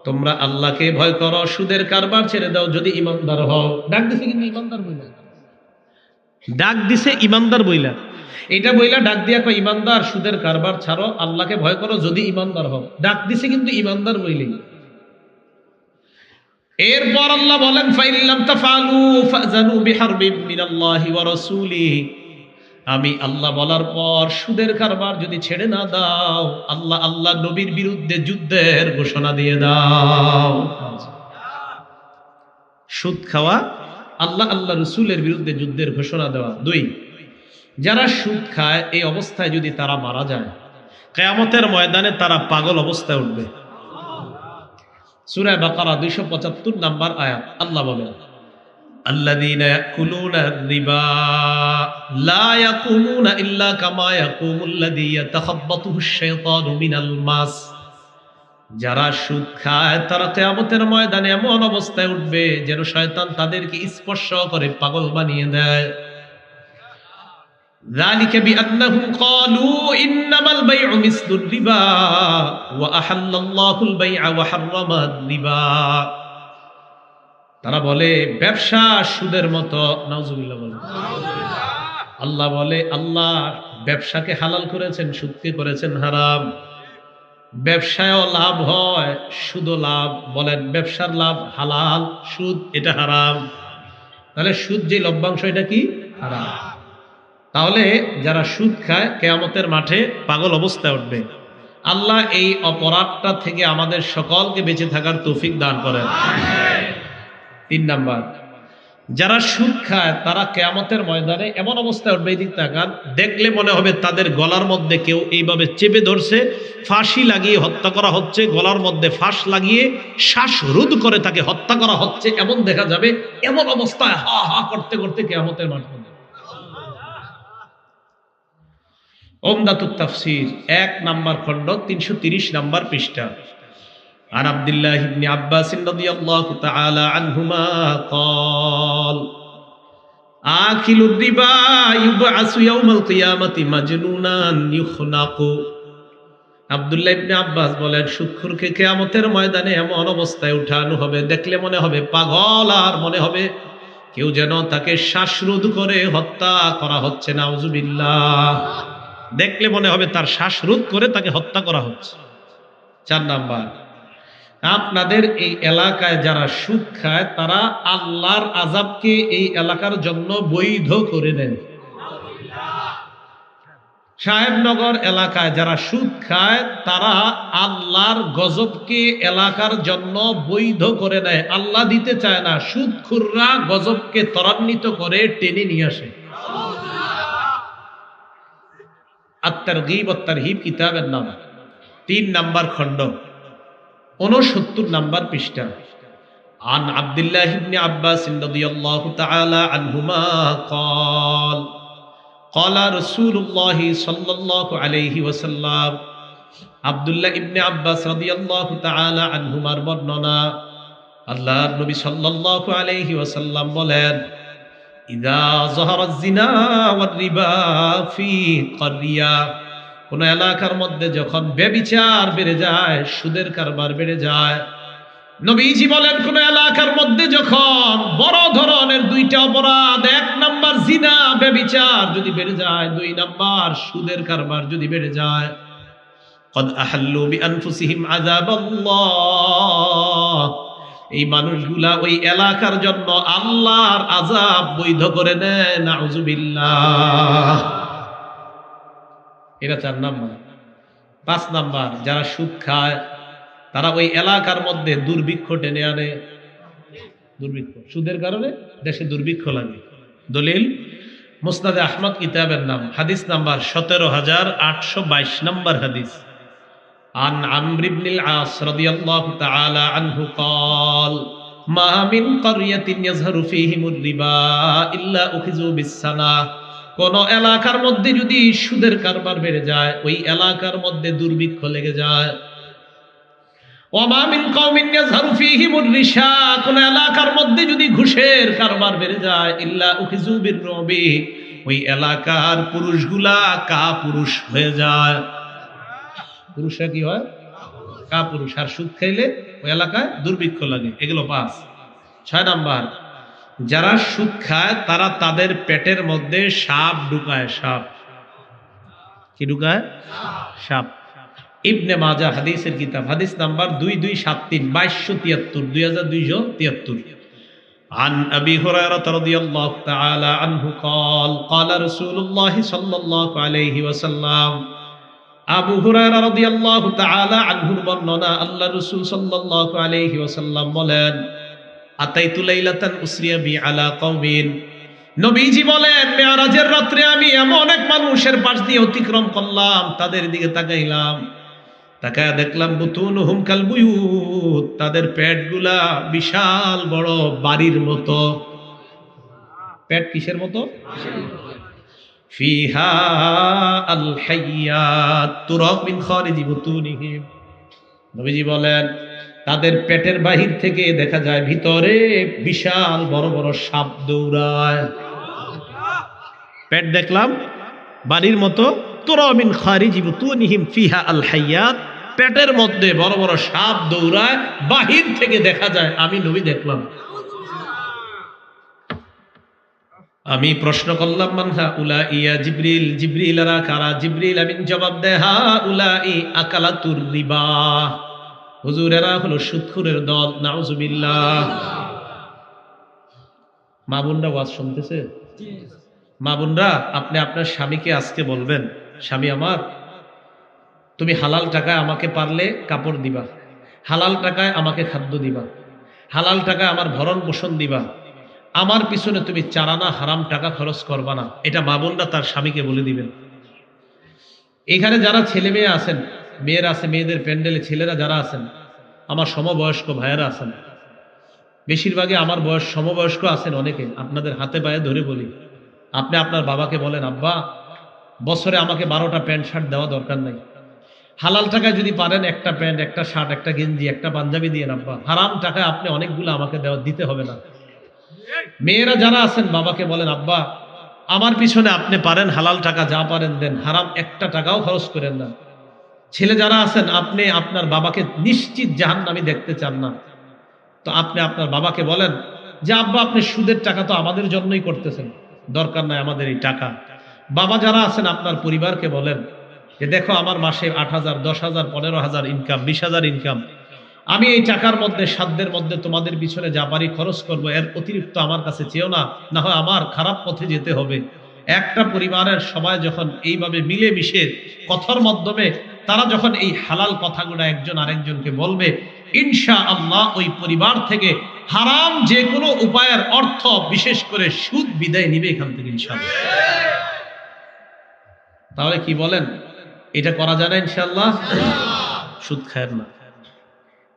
তোমরা আল্লাহকে ভয় করো, সুদের কারবার ছেড়ে দাও যদি ঈমানদার হও। ডাক দিছে কিন্তু ঈমানদার বইলা, ডাক দিছে ঈমানদার বইলা। এটা বইলা ডাক দিয়া কয় ঈমানদার, সুদের কারবার ছাড়ো, আল্লাহকে ভয় করো যদি ঈমানদার হও। ডাক দিছে কিন্তু ঈমানদার বইলেই। এরপর আল্লাহ বলেন, ফাইল্লাম তাফআলু ফাযানু বিহারবিম মিনাল্লাহি ওয়া রাসূলিহি, আমি আল্লাহ বলার পর সুদের কারবার যদি ছেড়ে না দাও, আল্লাহ আল্লাহ নবীর বিরুদ্ধে যুদ্ধের ঘোষণা দিয়ে দাও। সুদ খাওয়া, আল্লাহ আল্লাহ রাসূলের বিরুদ্ধে যুদ্ধের ঘোষণা দেওয়া। 2, যারা সুদ খায় এই অবস্থায় যদি তারা মারা যায়, কিয়ামতের ময়দানে তারা পাগল অবস্থায় উঠবে। সূরা বাকারা 275 নাম্বার আয়াত আল্লাহ বলেন, আল্লাযীনা ইয়াকুলুনা রিবা লা ইয়াকুমুনা ইল্লা কামা ইয়াকুমুল্লাযী ইয়াতাখাব্বাতুহুশ শাইতানু মিনাল মাস। যারা সুদ খায় তারা কিয়ামতের ময়দানে এমন অবস্থায় উঠবে যেন শয়তান তাদেরকে স্পর্শ করে পাগল বানিয়ে দেয়। যালিকা বিআন্নাহুম ক্বালু ইন্নামাল বাই'উ মিসলুর রিবা ওয়া আহাল্লাল্লাহুল বাই'a ওয়া হাররামার রিবা। তারা বলে ব্যবসা সুদের মতো। নাউজুবিল্লাহ বলে। আল্লাহ বলে, আল্লাহ ব্যবসাকে হালাল করেছেন, সুদকে করেছেন হারাম। ব্যবসায়ও লাভ হয়, সুদও লাভ। বলেন ব্যবসার লাভ হালাল, সুদ এটা হারাম। তাহলে সুদ যে লভ্যাংশ এটা কি? হারাম। তাহলে যারা সুদ খায় কিয়ামতের মাঠে পাগল অবস্থায় উঠবে। আল্লাহ এই অপরাধটা থেকে আমাদের সকলকে বেঁচে থাকার তৌফিক দান করেন। 3 নাম্বার, যারা সুদ খায় তারা কিয়ামতের ময়দানে এমন অবস্থায় উঠবে, এদিক তাকান, দেখলে মনে হবে তাদের গলার মধ্যে কেউ এইভাবে চেপে ধরছে, ফাঁসি লাগিয়ে হত্যা করা হচ্ছে, গলার মধ্যে ফাঁস লাগিয়ে শ্বাসরোধ করে তাকে হত্যা করা হচ্ছে, এমন দেখা যাবে। এমন অবস্থায় হা হা করতে করতে কিয়ামতের মাঠ পড়বে। উমদাতুত তাফসীর 1 নাম্বার খণ্ড 330 নাম্বার পৃষ্ঠা। আর আব্দুল্লাহ ইবনে আব্বাস রাদিয়াল্লাহু তাআলা আনহুমা قال আকিলুর রিবা ইউবআসু ইয়াউমাল কিয়ামাতি মাজনুনান ইউখনাকু। আব্দুল্লাহ ইবনে আব্বাস বলেন, সুদখোরকে কিয়ামতের ময়দানে এমন অবস্থায় উঠানো হবে, দেখলে মনে হবে পাগল, আর মনে হবে কেউ যেন তাকে শ্বাসরোধ করে হত্যা করা হচ্ছে। নাউজুবিল্লাহ। দেখলে মনে হবে তার শ্বাসরোধ করে তাকে হত্যা করা হচ্ছে। 4 নাম্বার, আপনাদের এই এলাকায় যারা সুদ খায় তারা আল্লাহর আযাবকে এই এলাকার জন্য বৈধ করে দেন। সাহেবনগর এলাকায় যারা সুদ খায় তারা আল্লাহর গজবকে এলাকার জন্য বৈধ করে দেয়। আল্লাহ দিতে চায় না, সুদখোররা গজবকে ত্বরান্বিত করে টেনে নিয়ে আসে। আত-তারগীব ওয়াত তারহিব কিতাবের নাম, 3 নাম্বার খণ্ড 69 নাম্বার পৃষ্ঠা। আন আব্দুল্লাহ ইবনে আব্বাস রাদিয়াল্লাহু তাআলা আনহুমা قال قال رسول الله صلى الله عليه وسلم। আব্দুল্লাহ ইবনে আব্বাস রাদিয়াল্লাহু তাআলা আনহুমার বর্ণনা, আল্লাহর নবী সাল্লাল্লাহু আলাইহি ওয়াসাল্লাম বলেন, ইযা যাহারাজ জিনা ওয়ার রিবা ফি ক্বরিয়া, কোন এলাকার মধ্যে যখন ব্যভিচার বেড়ে যায়, সুদের কারবার বেড়ে যায়, নবীজি বলেন কোন এলাকার মধ্যে যখন বড় ধরনের 2টা অপরাধ, 1 নাম্বার জিনা ব্যভিচার যদি বেড়ে যায়, 2 নাম্বার সুদের কারবার যদি বেড়ে যায়, কদ আহাল্লু বিআনফুসিহিম আযাবাল্লাহ, এই মানুষগুলা ওই এলাকার জন্য আল্লাহর আযাব বৈধ করে নেয়। নাউজুবিল্লাহ। এটা 4 নাম্বার। 5 নাম্বার, যারা সুদ খায় তারা ওই এলাকার মধ্যে দুর্ভিক্ষ টেনে আনে। দুর্ভিক্ষ, সুদের কারণে দেশে দুর্ভিক্ষ লাগে। দলিল মুসনাদে আহমদ কিতাবের নাম, হাদিস নাম্বার 17822 নাম্বার হাদিস। আন আমর ইবনুল আস রাদিয়াল্লাহু তাআলা আনহু قال মা মিন ক্বরিয়াতিন ইয়াযহারু ফীহিমুর রিবা ইল্লা উখিযু বিস-সানা, কোন এলাকার মধ্যে যদি সুদের কারবার বেড়ে যায়, ওই এলাকার মধ্যে দুর্ভিক্ষ লেগে যায়। ওমা মিন কওমিন ইয়াযহারু ফীহিমুর রিশা, কোন এলাকার মধ্যে যদি ঘুষের কারবার বেড়ে যায়, ইল্লা উখিযু বির-রুবি, ওই এলাকার পুরুষগুলা কাপুরুষ হয়ে যায়। পুরুষরা কি হয়? কাপুরুষ। আর সুদ খাইলে ওই এলাকায় দুর্ভিক্ষ লাগে। এগুলো 5। 6 নাম্বার, যারা সুদ খায় তারা তাদের পেটের মধ্যে সাপ ঢুকায়। সাপ কি ঢুকায়? সাপ। ইবনে মাজাহ হাদিসের কিতাব, হাদিস নাম্বার 2273 2273 2273। عن أبي هريرة رضي الله تعالى عنه قال قال رسول الله صلى الله عليه وسلم। আবু হুরায়রা রাদিয়াল্লাহু তাআলা আনহুর বর্ণনা, আল্লাহ রাসূল সাল্লাল্লাহু আলাইহি ওয়াসাল্লাম বলেন, আতাইতু লাইলাতান উসরিয়া বি আলা কওমিন, নবীজি বলেন মেরাজের রাত্রে আমি এমন এক মানুষের পাশ দিয়ে অতিক্রম করলাম, তাদের দিকে তাকাইলাম, তাকায় দেখলাম বুতুনহুম কাল বুয়ুত, তাদের পেটগুলা বিশাল বড় বাড়ির মতো। পেট কিসের মতো? ফিহা আল হাইয়াত তুরাক মিন খারিজি বুতুনিহিম, নবীজি বলেন তাদের পেটের বাহির থেকে দেখা যায় ভিতরে বিশাল বড় বড় সাপ দৌড়ায়। পেট দেখলাম বাড়ির মতো, তুরাক মিন খারিজি বুতুনিহিম ফিহা আল হাইয়াত, পেটের মধ্যে বড় বড় সাপ দৌড়ায়, বাহির থেকে দেখা যায়। আমি নবী দেখলাম। আমি প্রশ্ন করলাম, মানহা উলা ইয়া জিবরিল, জিবরিল আরা কারা? জিবরিল আমিন জবাব দেয়, হা উলাই আকালাতুর রিবা, হুজুর এরা হলো সুদখোরের দল। নাউজুবিল্লাহ। মা বোনরা ওয়াজ শুনতেছে? মা বোনরা, আপনি আপনার স্বামীকে আজকে বলবেন, স্বামী আমার, তুমি হালাল টাকায় আমাকে পারলে কাপড় দিবা, হালাল টাকায় আমাকে খাদ্য দিবা, হালাল টাকায় আমার ভরণ পোষণ দিবা, আমার পিছনে তুমি চারানা হারাম টাকা খরচ করবা না। এটা মা বোনরা তার স্বামীকে বলে দিবেন। এখানে যারা ছেলে মেয়ে আছেন, মেয়েরা আছে, মেয়েদের প্যান্ডেলে ছেলেরা যারা আছেন, আমার সমবয়স্ক ভাইয়েরা আছেন, বেশিরভাগই আমার বয়স সমবয়স্ক আছেন অনেকে, আপনাদের হাতে পায়ে ধরে বলি, আপনি আপনার বাবাকে বলেন, আব্বা বছরে আমাকে 12টা প্যান্ট শার্ট দেওয়া দরকার নাই, হালাল টাকায় যদি পারেন একটা প্যান্ট, একটা শার্ট, একটা গেঞ্জি, একটা পাঞ্জাবি দিয়ে আব্বা, হারাম টাকায় আপনি অনেকগুলো আমাকে দিতে হবে না। মেয়েরা যারা আছেন বাবাকে বলেন, আব্বা আমার পিছনে আপনি পারেন হালাল টাকা যা পারেন দেন, হারাম একটা টাকাও খরচ করেন না। ছেলে যারা আছেন আপনি আপনার বাবাকে নিশ্চিত জাহান্নামী দেখতে চান না, তো আপনি আপনার বাবাকে বলেন যে আব্বা আপনি সুদের টাকা তো আমাদের জন্যই করতেছেন, দরকার নাই আমাদের এই টাকা। বাবা যারা আছেন আপনার পরিবারকে বলেন যে দেখো আমার মাসে 8,000, 10,000, 15,000 ইনকাম, 20,000 ইনকাম, আমি এই টাকার মধ্যে সাধ্যের মধ্যে তোমাদের পিছনে যা পারি খরচ করবো, এর অতিরিক্ত আমার কাছে চেয়েও না, না হয় আমার খারাপ পথে যেতে হবে। একটা পরিবারের সবাই যখন এইভাবে মিলে মিশে কথার মাধ্যমে তারা যখন এই হালাল কথাগুলো একজন আরেকজনকে বলবে, ইনশাআল্লাহ ওই পরিবার থেকে হারাম যে কোনো উপায়ের অর্থ, বিশেষ করে সুদ, বিদায় নিবে এখান থেকে ইনশাআল্লাহ। তাহলে কি বলেন, এটা করা যায় না ইনশাআল্লাহ? সুদ খায়ের না।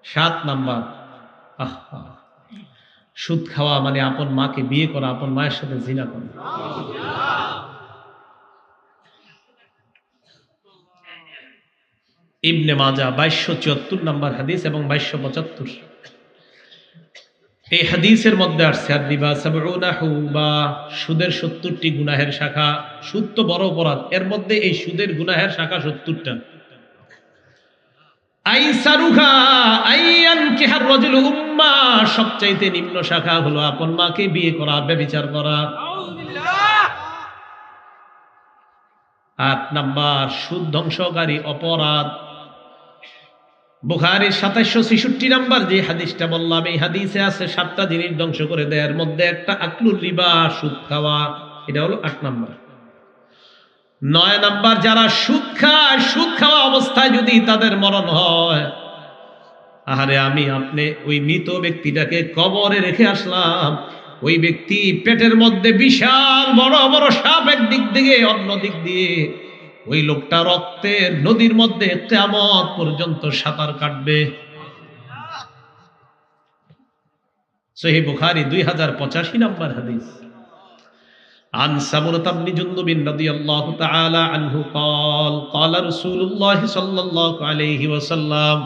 7 নাম্বার, সুদ খাওয়া মানে আপন মাকে বিয়ে করা, আপন মায়ের সাথে জিনা করা। ইবনে মাজাহ 2274 নাম্বার হাদিস এবং 2275, এই হাদিসের মধ্যে আসছে আর-রিবা সাবউনা হুবা, সুদের 70টি গুনাহের শাখা। সুদ তো বড় অপরাধ, এর মধ্যে এই সুদের গুনাহের শাখা 70টা। আইসারুহা আইয়ান কিহার রাজুল উম্মা, সবচাইতে নিম্ন শাখা হলো আপন মাকে বিয়ে করা, ব্যভিচার করা। 8 নাম্বার, সুদ ধ্বংসকারী অপরাধ। বুখারীর 2766 নাম্বার যে হাদিসটা বললাম, এই হাদিসে আছে 7টা জিনিস ধ্বংস করে দেয়, এর মধ্যে একটা আকলুর রিবা, সুদ খাওয়া, এটা হলো 8 নাম্বার। 9 নাম্বার, যারা সুদ খায়, সুদ খাওয়া অবস্থায় যদি তাদের মরণ হয়, আহারে আমি আপনি ওই মৃত ব্যক্তিটাকে কবরে রেখে আসলাম, ওই ব্যক্তি পেটের মধ্যে বিশাল বড় বড় সাপ একদিক দিয়ে, অন্য দিক দিয়ে ওই লোকটা রক্তের নদীর মধ্যে কিয়ামত পর্যন্ত সাঁতার কাটবে। সহিহ বুখারী 2085 নাম্বার হাদিস। عن سمرة بن جندب رضي الله تعالى عنه قال قال رسول الله صلى الله عليه وسلم,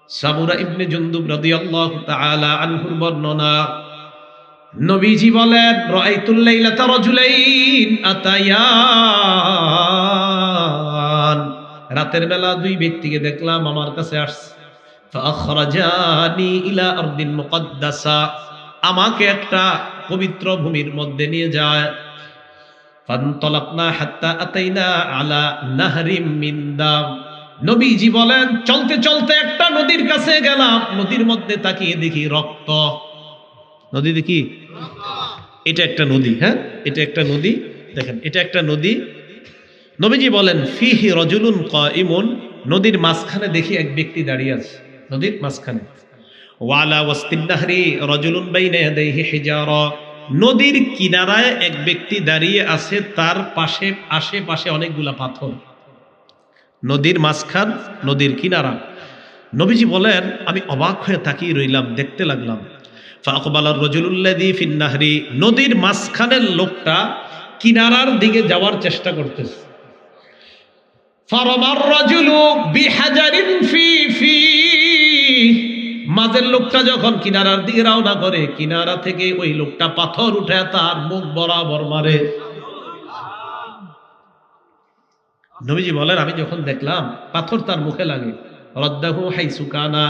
সামুরা ইবনে জুনদুব রাদিয়াল্লাহু তাআলা আনহুর বর্ণনা, নবীজি বলেন, রাআইতুল লাইলাতা রাজুলাইন আতায়ান, রাতের বেলা দুই ব্যক্তিকে দেখলাম আমার কাছে আসছে। ফাআখরাজানি ইলা আরদিন মুকদ্দাসা, আমাকে একটা পবিত্র ভূমির মধ্যে নিয়ে যায়। ফানতালাকনা হাত্তা আতাইনা আলা নাহরিম মিন দাম, নবীজি বলেন চলতে চলতে একটা নদীর কাছে গেলাম, নদীর মধ্যে তাকিয়ে দেখি রক্ত। নদী দেখি, এটা একটা নদী, হ্যাঁ এটা একটা নদী, দেখেন এটা একটা নদী। নবীজি বলেন ফিহি রাজুলুন কাইমুন, নদীর মাঝখানে দেখি এক ব্যক্তি দাঁড়িয়ে আছে, নদীর মাঝখানে। ওয়ালা ওয়াসতিন নাহরি রাজুলুন বাইনা ইয়াদাইহি হিজারা, নদীর কিনারায় এক ব্যক্তি দাঁড়িয়ে আছে, তার পাশে আশেপাশে অনেকগুলা পাথর। নদীর মাঝখান, নদীর কিনারা। নবীজি বলেন আমি অবাক হয়ে তাকিয়ে রইলাম, দেখতে লাগলাম। ফাআকবালার রাজুলুল্লাযী ফিন নাহরি, নদীর মাঝখানের লোকটা কিনারার দিকে যাওয়ার চেষ্টা করতেছে। ফারামার রাজুলু বিহাজারিন ফি, মাঝের লোকটা যখন কিনারার দিকে রওনা করে, কিনারা থেকে ওই লোকটা পাথর উঠে তার মুখ বরাবর মারে। নবীজি বলেন আমি যখন দেখলাম পাথর তার মুখে লাগে, রদ্দাহু হাইসু কানা,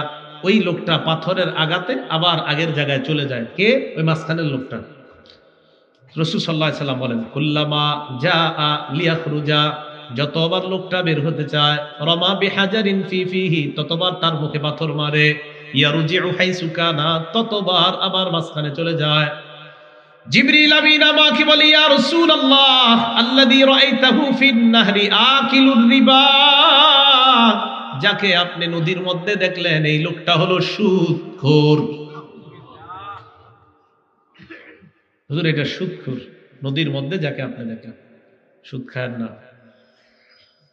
ওই লোকটা পাথরের আঘাতে আবার আগের জায়গায় চলে যায়। কে? ওই মাঝখানের লোকটা। রাসূল সাল্লাল্লাহু আলাইহি সাল্লাম বলেন কুল্লামা জাআ লিয়াখরুজা, যতবার লোকটা বের হতে চায়, রমা বিহাজারিন ফিহি, ততবার তার মুখে পাথর মারে। ইয়ারজিউ হাইসু কানা, ততবার আবার মাঝখানে চলে যায়। জিবরিল আমিন আমাকে বলে, ইয়া রাসূলুল্লাহ আল্লাযী রাআইতাহু ফিন নাহরি আকিলুর রিবা, যাকে আপনি নদীর মধ্যে দেখলেন এই লোকটা হলো সুদখোর। হুজুর এটা সুদখোর, নদীর মধ্যে যাকে আপনি দেখলেন সুদ খায় না।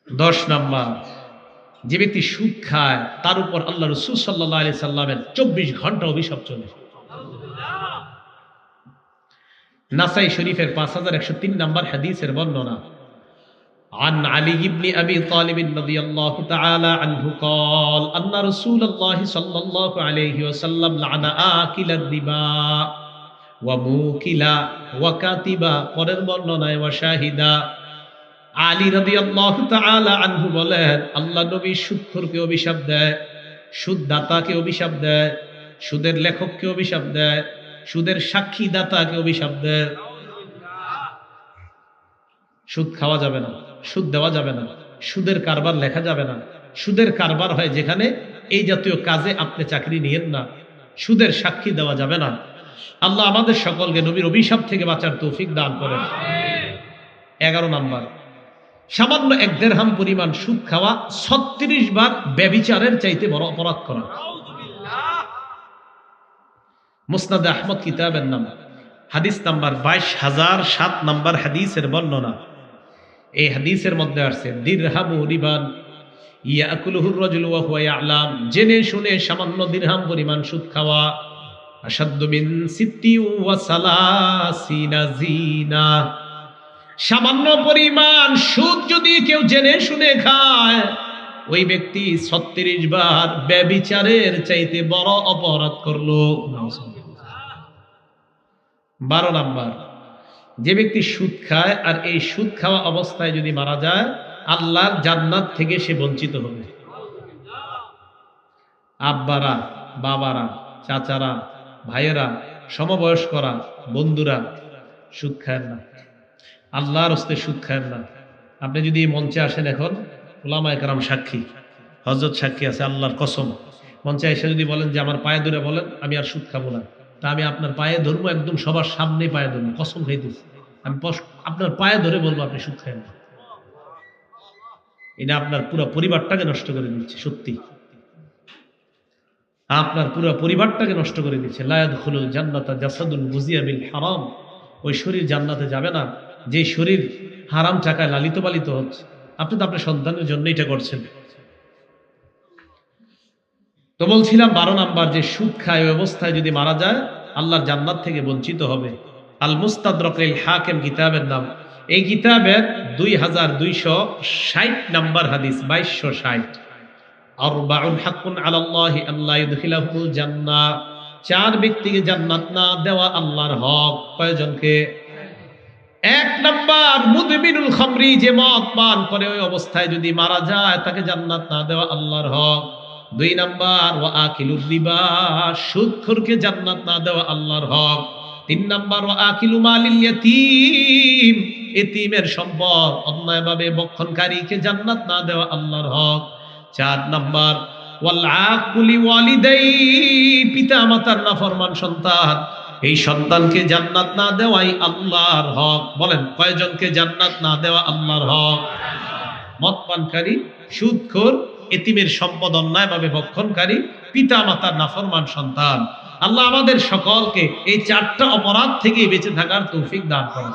10 নাম্বার, যে ব্যক্তি সুদ খায় তার উপর আল্লাহ রাসূল সাল্লাল্লাহু আলাইহি সাল্লামের 24 ঘন্টা অভিশাপ চলে। নাসাই শরীফের 5103 নাম্বার হাদিসের বর্ণনা, عن علي بن أبي طالب رضي الله تعالى عنه قال أن رسول الله صلى الله عليه وسلم لعن آكل الربا وموكل وكاتبا পরের বর্ণনায় ওয়াশাহিদা। আলী রাদিয়াল্লাহু তাআলা আনহু বলেন, আল্লাহ নবী সুদখোরকে অভিশাপ দেয়, সুদদাতাকে অভিশাপ দেয়, সুদের লেখককে অভিশাপ দেয়, সুদের সাক্ষী দাতাকে অভিশাপ দেয়। সুদ খাওয়া যাবে না, সুদ দেওয়া যাবে না, সুদের কারবার লেখা যাবে না। সুদের কারবার হয় যেখানে, এই জাতীয় কাজে আপনি চাকরি নিয়েন না। সুদের সাক্ষী দেওয়া যাবে না। আল্লাহ আমাদের সকলকে নবীর অভিশাপ থেকে বাঁচার তৌফিক দান করেন। 11 নাম্বার, সামান্য 1 দিরহাম পরিমাণ সুদ খাওয়া 36 বার ব্যভিচারের চাইতে বড় অপরাধ করা। মুসনাদ আহমদ কিতাবের নাম, হাদিস নাম্বার 22007 নাম্বার হাদিসের বর্ণনা। এই হাদিসের মধ্যে আছে দিরহামু রিবান ইয়াকুলুহুর রাজুলু ওয়া হুয়া ইয়ালাম, জেনে শুনে সামান্য দিরহাম পরিমাণ সুদ খাওয়া আশাদ্দু মিন সিত্তি ওয়া সালাসিনা জিনা। সামান্য পরিমাণ সুদ যদি কেউ জেনে শুনে খায়, ওই ব্যক্তি 36 বার ব্যভিচারের চাইতে বড় অপরাধ করলো। 12 নাম্বার, যে ব্যক্তি সুদ খায় আর এই সুদ খাওয়া অবস্থায় যদি মারা যায়, আল্লাহর জান্নাত থেকে সে বঞ্চিত হবে। আব্বারা, বাবারা, চাচারা, ভাইয়েরা, সমবয়স্করা, বন্ধুরা, সুদ খায় না, আল্লাহর হস্তে সুদ খায় না। আপনি যদি মঞ্চে আসেন, এখন উলামায়ে কেরাম সাক্ষী, হযরত সাক্ষী আছে, আল্লাহর কসম, মঞ্চে এসে যদি বলেন যে আমার পায়ে ধরে বলেন আমি আর সুদ খাবো না, তা আমি আপনার পায়ে ধরবো, একদম সবার সামনে পায়ে ধরবো, কসম খাইতেছি, আমি আপনার পায়ে ধরে বলবো আপনি সুদ খায় না। এটা আপনার পুরো পরিবারটাকে নষ্ট করে দিচ্ছে। সত্যি আপনার পুরো পরিবারটাকে নষ্ট করে দিচ্ছে। লা ইয়াদখুলুল জান্নাতা জাসাদুন গুযিয়া বিল হারাম, ওই শরীর জান্নাতে যাবে না যে শরীর হারাম টাকায় লালিত পালিত হচ্ছে। আপনি তো আপনার সন্তানের জন্য এটা করছেন। তো বলছিলাম 12 নাম্বার, যে সুদ খায় ওই অবস্থায় যদি মারা যায়, আল্লাহর জান্নাত থেকে বঞ্চিত হবে। আল মুস্তাদরাক লিল হাকিম কিতাবের নাম, এই কিতাবের 2260 নাম্বার হাদিস, 2260। আরবাউন হাক্কুন আলাল্লাহি আল্লা ইউদখিলাহুল জান্নাহ, 4 ব্যক্তিকে জান্নাত না দেওয়া আল্লাহর হক। কয়জনকে? 1 নাম্বার, মুদমিনুল খামরি, যে মদ পান করে ওই অবস্থায় যদি মারা যায়, তাকে জান্নাত না দেওয়া আল্লাহর হক। 2 নাম্বার, ওয়া আকিলুর রিবা, সুদখোরকে জান্নাত না দেওয়া আল্লাহর হক। 3 নাম্বার, ওয়া আকিলু মালিল ইয়াতীম, এতিমের সম্পদ অন্যায়ভাবে ভক্ষণকারীকে জান্নাত না দেওয়া আল্লাহর হক। 4 নাম্বার, ওয়াল আকুলি ওয়ালিদাই, পিতা মাতার নাফরমান সন্তান, এই সন্তানকে জান্নাত না দেওয়াই আল্লাহর হক। বলেন কয়জনকে জান্নাত না দেওয়া আল্লাহর হক? মদ পানকারী, সুদখোর, এতিমের সম্পদ অন্যায়ভাবে ভক্ষণকারী, পিতা মাতার নাফরমান সন্তান। আল্লাহ আমাদের সকলকে এই 4টা অপরাধ থেকে বেঁচে থাকার তৌফিক দান করেন।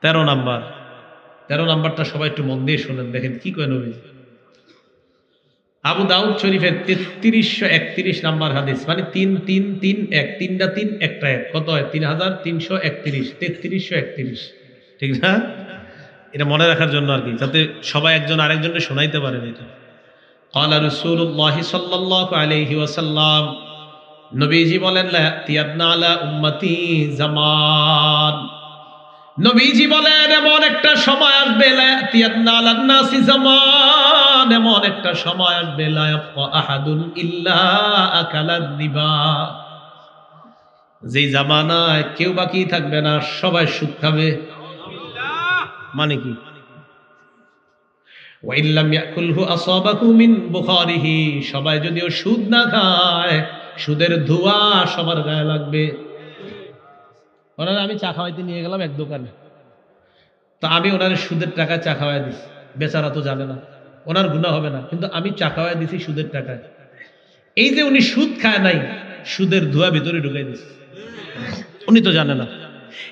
13 নাম্বার, 13 নাম্বারটা সবাই একটু মন দিয়ে শুনেন, দেখেন কি কয় নবী। আবু দাউদ শরীফের 3331 নাম্বার হাদিস, মানে 3331, 3টা 3 একটা 1, কত হয়? 3331, 3331, ঠিক না? এটা মনে রাখার জন্য আর কি, যাতে সবাই একজন আরেকজনকে শোনাইতে পারেন। এটা ক্বালা রাসূলুল্লাহ সাল্লাল্লাহু আলাইহি ওয়াসাল্লাম, নবীজি বলেন, লা ইয়াতিয়াবনা আলা উম্মতি জামান, নবীজি বলেন এমন একটা সময় আসবে, লা ইয়াতিয়াবনা আলান নাসি জামান, এমন একটা সময় আসবে, লা ইয়াবকা আহাদুন ইল্লা আকালার রিবা, যেই জামানায় কেউ বাকি থাকবে না, সবাই সুদ খাবে। মানে কি? ওয়া ইল্লাম ইয়াকুলহু আসাবাহু মিন বুখারিহি, সবাই যদিও সুদ না খায়, সুদের ধোঁয়া সবার গায়ে লাগবে। ওনারা, আমি চা খাওয়াইতে নিয়ে গেলাম এক দোকানে, তো আমি ওনার সুদের টাকা চা খাওয়াই দিচ্ছি, বেচারা তো জানে না, ওনার গুনাহ হবে না, কিন্তু আমি চাকাওয়ায় দিছি সুদের টাকায়। এই যে উনি সুদ খায় নাই, সুদের ধোঁয়া ভিতরে ঢুকাই দিচ্ছে, উনি তো জানে না।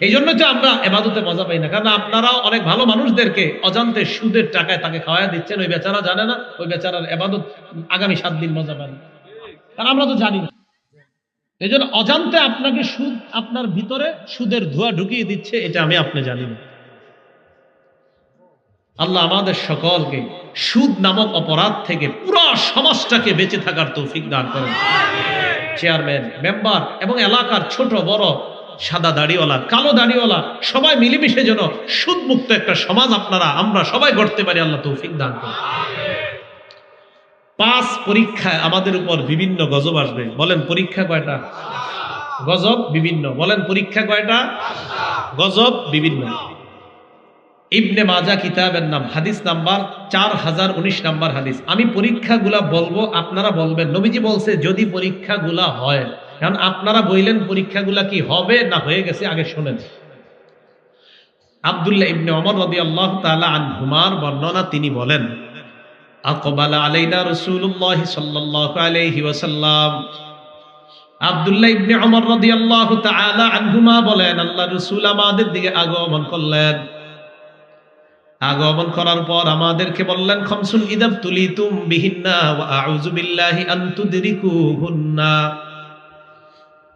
এই জন্য তো আমরা এবাদতে মজা পাই না, কারণ আপনারাও অনেক ভালো মানুষদেরকে অজান্তে সুদের টাকায় তাকে খাওয়াই দিচ্ছেন, ওই বেচারা জানে না, ওই বেচারার এবাদত আগামী 7 দিন মজা পাবে, কারণ আমরা তো জানি না। এই জন্য অজান্তে আপনাকে সুদ আপনার ভিতরে সুদের ধোঁয়া ঢুকিয়ে দিচ্ছে, এটা আপনি জানি না। আল্লাহ আমাদের সকলকে সুদ নামক অপরাধ থেকে পুরো সমাজটাকে বেঁচে থাকার তৌফিক দান করেন। চেয়ারম্যান, মেম্বার এবং এলাকার ছোট বড়, সাদা দাড়িওয়ালা, কালো দাড়িওয়ালা, সবাই মিলেমিশে যেন সুদ মুক্ত একটা সমাজ আমরা সবাই গড়তে পারি, আল্লাহ তৌফিক দান করেন। 5 পরীক্ষায় আমাদের উপর বিভিন্ন গজব আসবে। বলেন পরীক্ষা কয়টা? গজব বিভিন্ন। বলেন পরীক্ষা কয়টা? গজব বিভিন্ন। ইবনে মাজা কিতাবের নাম, হাদিস নাম্বার 4019 নাম্বার হাদিস। আমি পরীক্ষাগুলা বলবো, আপনারা বলবেন নবীজি বলছে যদি পরীক্ষাগুলা হয়। কারণ আপনারা বললেন পরীক্ষাগুলা কি হবে না হয়ে গেছে, আগে শোনেন। আব্দুল্লাহ ইবনে ওমর রাদিয়াল্লাহু তাআলা আনহুমার বর্ণনা, তিনি বলেন আকবালা আলাইনা রাসূলুল্লাহ সাল্লাল্লাহু আলাইহি ওয়াসাল্লাম। আব্দুল্লাহ ইবনে ওমর রাদিয়াল্লাহু তাআলা আনহুমা বলেন আল্লাহর রাসূল আমাদের দিকে আগমন করলেন। আগমন করার পর আমাদেরকে বললেন খামসুন ইদাব তুলিতুম বিহিন্না ওয়া আউযু বিল্লাহি আন তুদরিকুহুন্না।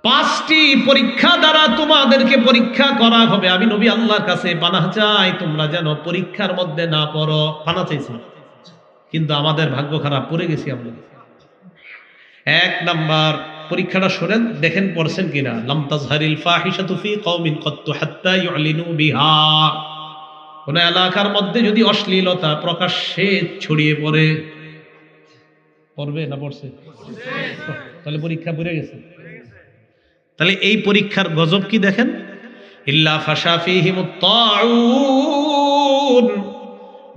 5টি পরীক্ষা দ্বারা তোমাদেরকে পরীক্ষা করা হবে। আমি নবী আল্লাহর কাছে পানাহ চাই তোমরা যেন পরীক্ষার মধ্যে না পড়ো। পানাহ চাইছি, কিন্তু আমাদের ভাগ্য খারাপ, পড়ে গেছি আমরা। 1 নাম্বার পরীক্ষাটা শোনেন, দেখেন পড়ছেন কিনা। লাম তাজহারিল ফাহিশাতু ফি কওমিন কাত্তু হাত্তা ইউলিনু বিহা। কোন এলাকার মধ্যে যদি অশ্লীলতা প্রকাশ্যে ছড়িয়ে পড়বে না পড়ছে, তাহলে পরীক্ষা পড়ে গেছে। তাহলে এই পরীক্ষার গজব কি দেখেন, ইল্লা ফাশা ফীহিমুত তাউন,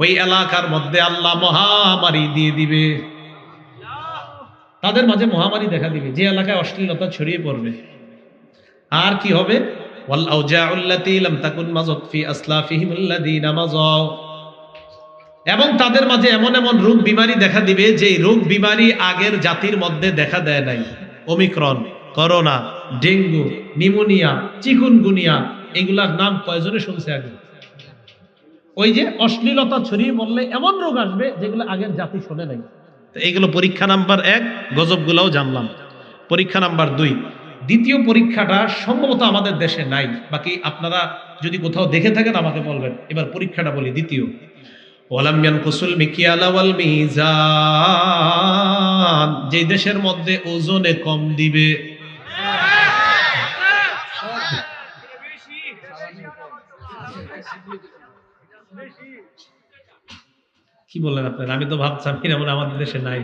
ওই এলাকার মধ্যে আল্লাহ মহামারী দিয়ে দিবে, তাদের মাঝে মহামারী দেখা দিবে যে এলাকায় অশ্লীলতা ছড়িয়ে পড়বে। আর কি হবে, ওয়াল আউজাউল্লাতী লাম তাকুন মাযাত ফি আসলাফিহিমুল্লাযীনা মাযাও, এবং তাদের মাঝে এমন এমন রোগ বিমারি দেখা দিবে যে রোগ বিমারি আগের জাতির মধ্যে দেখা দেয় নাই। Omicron, corona, dengue, pneumonia, chikungunya, এগুলার নাম কয়জনে শুনছে আগে? ওই যে অশ্লীলতা ছড়িয়ে পড়লে এমন রোগ আসবে যেগুলো আগের জাতি শোনে নাই। তো এইগুলো পরীক্ষা নাম্বার 1, গজবগুলোও জানলাম। পরীক্ষা নাম্বার 2, দ্বিতীয় পরীক্ষাটা সম্ভবত আমাদের দেশে নাই, বাকি আপনারা যদি কোথাও দেখে থাকেন আমাকে বলবেন। এবার পরীক্ষাটা বলি। দ্বিতীয়, ওয়ালাম ইয়ানকুসুল মিকিয়ালা ওয়াল মিজান, যে দেশের মধ্যে ওজনে কম দিবে। কি বলেন আপনারা? আমি তো ভাবছিলাম এমন আমাদের দেশে নাই।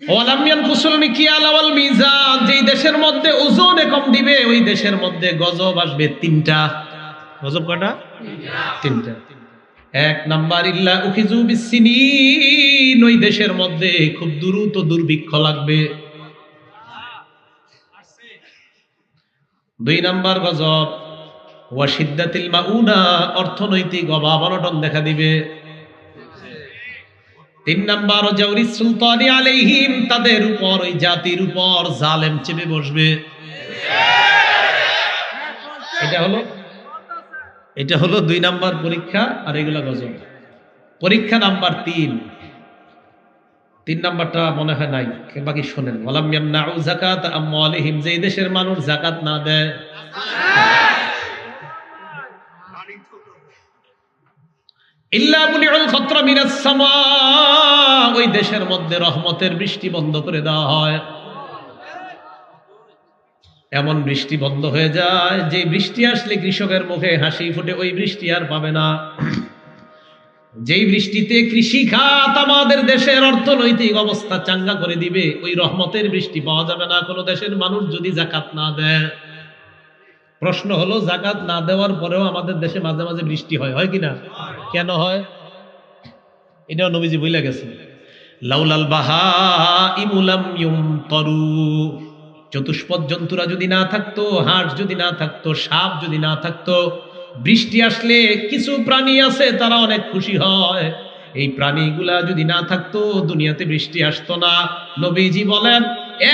ওয়ালাম ইয়ানকুসুল মিকিয়ালা ওয়াল মিজান, যে দেশের মধ্যে ওজনে কম দিবে ওই দেশের মধ্যে গজব আসবে 3টা। গজব কয়টা? 3টা। 1 নাম্বার, ইল্লা উখিযু বিসসিনিন, ওই দেশের মধ্যে খুব দ্রুত দুর্ভিক্ষ লাগবে। 2 নাম্বার গজব, ওয়া শিদ্দাতিল মাউনা, অর্থনৈতিক অভাব অনটন দেখা দিবে। 3 নাম্বার, জাওরিস সুলতানি আলাইহিম, তাদের উপর, ওই জাতির উপর জালেম চেপে বসবে। এটা হলো 2 নাম্বার পরীক্ষা, আর এগুলা গজব। পরীক্ষা নাম্বার 3 নাম্বারটা মনে হয় নাই, বাকি শোনেন। ওয়ালাম ইয়ামনাউ যাকাত আমওয়ালিহিম, যে দেশের মানুষ যাকাত না দেয়। ইল্লা মুনিউল খাতরা মিনাস সামা, ওই দেশের মধ্যে রহমতের বৃষ্টি বন্ধ করে দেওয়া হয়। এমন বৃষ্টি বন্ধ হয়ে যায় যে বৃষ্টি আসলে কৃষকের মুখে হাসি ফুটে, ওই বৃষ্টি আর পাবে না। যেই বৃষ্টিতে কৃষি খাত আমাদের দেশের অর্থনৈতিক অবস্থা চাঙ্গা করে দিবে, ওই রহমতের বৃষ্টি পাওয়া যাবে না কোনো দেশের মানুষ যদি যাকাত না দেয়। প্রশ্ন হলো, যাকাত না দেওয়ার পরেও আমাদের দেশে মাঝে মাঝে বৃষ্টি হয় কিনা? কেন হয়? এটাও নবীজি বইলা গেছে। লাউলাল বাহাইমু লাম ইউমতারু, চতুষ্পদ জন্তুরা যদি না থাকতো, হাঁস যদি না থাকতো, সাপ যদি না থাকতো, বৃষ্টি আসলে কিছু প্রাণী আছে তারা অনেক খুশি হয়, এই প্রাণীগুলা যদি না থাকতো দুনিয়াতে বৃষ্টি আসতো না। নবীজি বলেন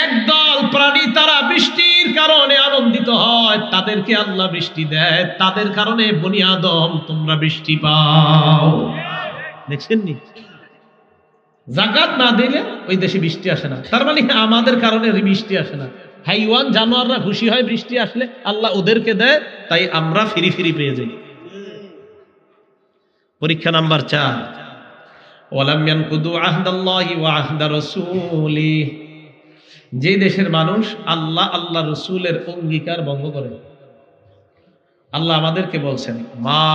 একদল প্রাণী তারা বৃষ্টির কারণে আনন্দিত হয়, তাদেরকে আল্লাহ বৃষ্টি দেয়, তাদের কারণে বনি আদম তোমরা বৃষ্টি পাও। দেখছেন নি, যাকাত না দিলে ওই দেশে বৃষ্টি আসে না, তার মানে আমাদের কারণে বৃষ্টি আসে না। হাইওয়ান জানোয়াররা খুশি হয় বৃষ্টি আসলে, আল্লাহ ওদেরকে দেয়, তাই আমরা ফিরি ফিরি পেয়ে যাই। পরীক্ষা নাম্বার 4, ওয়ালাম ইয়ানকুদু আহদাল্লাহি ওয়া আহদা রাসূলি, যে দেশের মানুষ আল্লাহ আল্লাহ রসুলের অঙ্গীকার ভঙ্গ করে। আল্লাহ আমাদেরকে বলছেন মা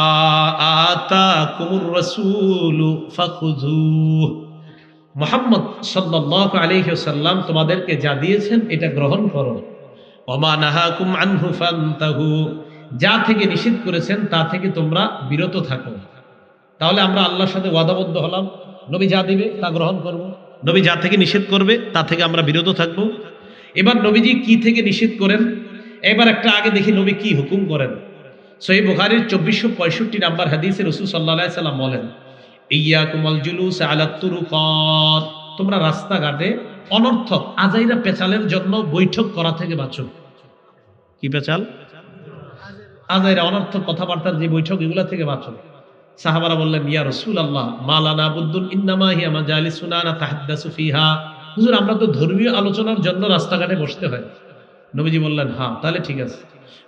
আতাকুমুর রাসূলু ফাখুযুহু, মুহাম্মদ সাল্লাল্লাহু আলাইহি ওয়াসাল্লাম তোমাদেরকে যা দিয়েছেন এটা গ্রহণ করো। ওয়া মা নাহাকুম আনহু ফান্তাহু, যা থেকে নিষেধ করেছেন তা থেকে তোমরা বিরত থাকো। তাহলে আমরা আল্লাহর সাথে ওয়াদাবদ্ধ হলাম, নবী যা দিবে তা গ্রহণ করব, নবী যা থেকে নিষেধ করবে তা থেকে আমরা বিরত থাকব। এবার নবীজি কি থেকে নিষেধ করেন, এবার একটা আগে দেখি নবী কি হুকুম করেন। সহিহ বুখারীর 2465 নাম্বার হাদিসে রাসূল সাল্লাল্লাহু আলাইহি সাল্লাম বলেন ইয়াকুমুল জুলুস আলাত তুরুকাত, তোমরা রাস্তাঘাটে অনর্থক আজাইরা পেচালের জন্য বৈঠক করা থেকে বাঁচো। কি পেচাল? আজাইরা অনর্থক কথাবার্তার যে বৈঠক, এগুলা থেকে বাঁচো। সাহাবারা বললেন ইয়া রাসূলুল্লাহ মা লানা বুদ্দুন ইন্নামা হিয়া মাজালিসুনা নাতাহাদ্দাসু ফিহা, হুজুর আমরা তো ধর্মীয় আলোচনার জন্য রাস্তাঘাটে বসতে হয়। নবীজি বললেন হ্যাঁ তাহলে ঠিক আছে।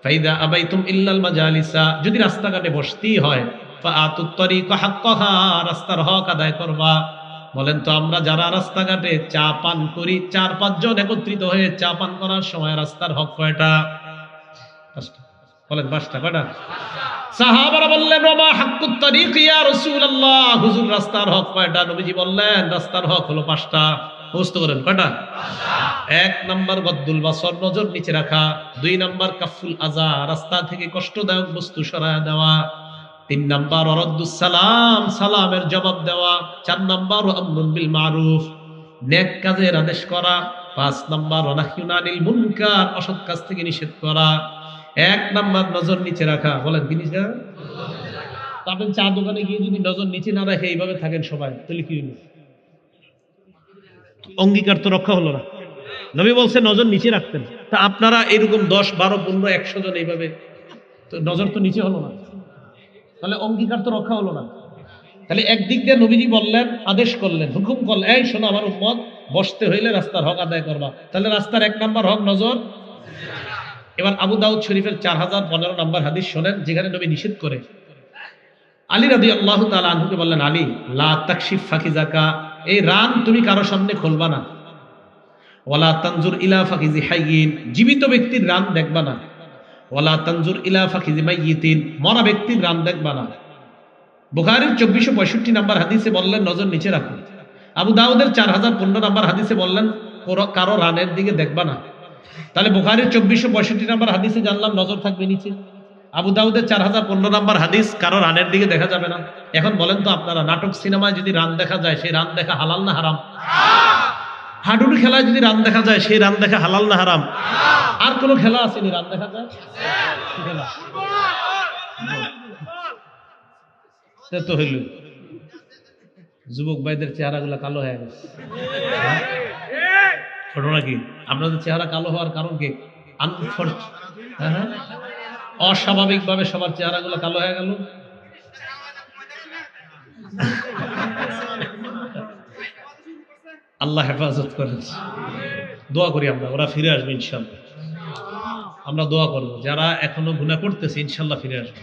ফাইদা আবাইতুম ইল্লাল মাজালিসা, যদি রাস্তাঘাটে বসতেই হয় ফাআতুত তরিকা হাক্কাহা, রাস্তার হক আদায় করবা। বলেন তো আমরা যারা রাস্তাঘাটে চা পান করি, 4-5 জন একত্রিত হয়ে চা পান করার সময় রাস্তার হক কয়টা? 5টা। বলেন 5টা। কয়টা? সাহাবারা বললেন ওমা হাক্কুত তরিক ইয়া রাসূলুল্লাহ, হুজুর রাস্তার হক কয়টা? নবীজি বললেন রাস্তার হক হলো 5টা। মুখস্থ করেন কয়টা? 1 নাম্বার গদ্দুল বাসর, নজর নিচে রাখা। 2 নাম্বার কাফুল আযা, রাস্তা থেকে কষ্টদায়ক বস্তু সরায় দেওয়া। 3 নাম্বার ওয়ারাদ্দুস সালাম, সালামের জবাব দেওয়া। 4 নাম্বার আমরুন বিল মারুফ, নেক কাজের আদেশ করা। 5 নাম্বার ওয়ানাহয়ুন আনিল মুনকার, অসৎ কাজ থেকে নিষেধ করা। 1 নাম্বার নজর নিচে রাখা। বলেন কি নিচে? আপনি চা দোকানে গিয়ে যদি নজর নিচে না রাখে এইভাবে থাকেন সবাই, তাহলে কি হলো? অঙ্গীকার তো রক্ষা হলো না। নবী বলছে নজর নিচে রাখতেন, তা আপনারা এরকম 10, 12, 15, 100 জন এইভাবে, তো নজর তো নিচে হলো না, তাহলে অঙ্গীকার তো রক্ষা হলো না। তাহলে একদিক দিয়ে নবীজি বললেন, আদেশ করলেন, হুকুম করলেন, এই শোনো আমার উম্মত বসতে হইলে রাস্তার হক আদায় করবা। তাহলে রাস্তার 1 নাম্বার হক নজর। এবার আবু দাউদ শরীফের 4015 নাম্বার হাদিস শোনেন, যেখানে নবী নিষেধ করে। আলী রাদিয়াল্লাহু তাআলা আনহুকে বললেন আলী লা তাকশিফ ফাকিজাকা, এই রান তুমি কারো সামনে খুলবা না। ওয়ালা তানজুর ইলা ফাকিজি হাইয়িন, জীবিত ব্যক্তির রান দেখবা না। ওয়ালা তানজুর ইলা ফাকিজি মাইয়িতিন, মরা ব্যক্তির রান দেখবা না। বুখারীর 2465 নাম্বার হাদিসে বললেন নজর নিচে রাখো। আবু দাউদের 4015 নাম্বার হাদিসে বললেন কারো রানের দিকে দেখবা না। তাহলে বুখারীর 2465 নাম্বার হাদিসে জানলাম নজর থাকবে নিচে। আবু দাউদের 4015 নাম্বার হাদিস কারো রানের দিকে দেখা যাবে না। এখন বলেন তো আপনারা, নাটক সিনেমায় যদি রান দেখা যায় সেই রান দেখা হালাল না হারাম? হাডুডু খেলায় যদি রান দেখা যায় সেই রান দেখা হালাল না হারাম? আর কোন খেলা আসেনি রান দেখা যায়? খেলা তো হইল, যুবক ভাইদের চেহারাগুলো কালো হয়ে গেছে। ঘটনা কি? আপনাদের চেহারা কালো হওয়ার কারণ কি? অস্বাভাবিক ভাবে সবার চেহারাগুলো কালো হয়ে গেল। আল্লাহ হেফাজত করেন। দোয়া করি আমরা, ওরা ফিরে আসবে ইনশাল্লাহ। আমরা দোয়া করবো যারা এখনো গুনাহ করতেছে, ইনশাল্লাহ ফিরে আসবে।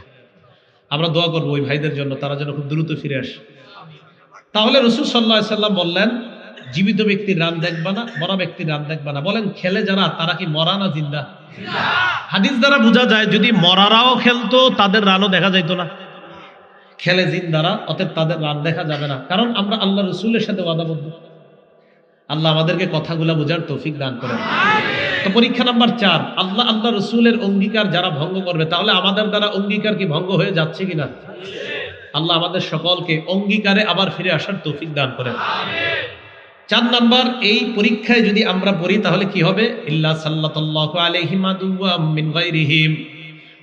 আমরা দোয়া করবো ওই ভাইদের জন্য, তারা যেন খুব দ্রুত ফিরে আসে। তাহলে রাসূল সাল্লাল্লাহু আলাইহি সাল্লাম বললেন জীবিত ব্যক্তির রান দেখবা না, মরা ব্যক্তির রান দেখবা না। বলেন খেলে যারা, তারা কি মরা না জিন্দা? হাদিস দ্বারা বোঝা যায় যদি মরারাও খেলতো তাদের রানও দেখা যাইতো না। খেলে জিন্দারা, অতএব তাদের রান দেখা যাবে না, কারণ আমরা আল্লাহ রসুলের সাথে ওয়াদাবদ্ধ। আল্লাহ আমাদেরকে কথাগুলো বোঝার তৌফিক দান করেন। তো পরীক্ষা নাম্বার 4, আল্লাহ আল্লাহ রসুলের অঙ্গীকার যারা ভঙ্গ করবে, তাহলে আমাদের দ্বারা অঙ্গীকার কি ভঙ্গ হয়ে যাচ্ছে কিনা? আল্লাহ আমাদের সকলকে অঙ্গীকারে আবার ফিরে আসার তৌফিক দান করেন। 4 নাম্বার, এই পরীক্ষায় যদি আমরা পড়ি তাহলে কি হবে? ইল্লা সাল্লাল্লাহু আলাইহিম আদুওয়াম মিন গায়রিহিম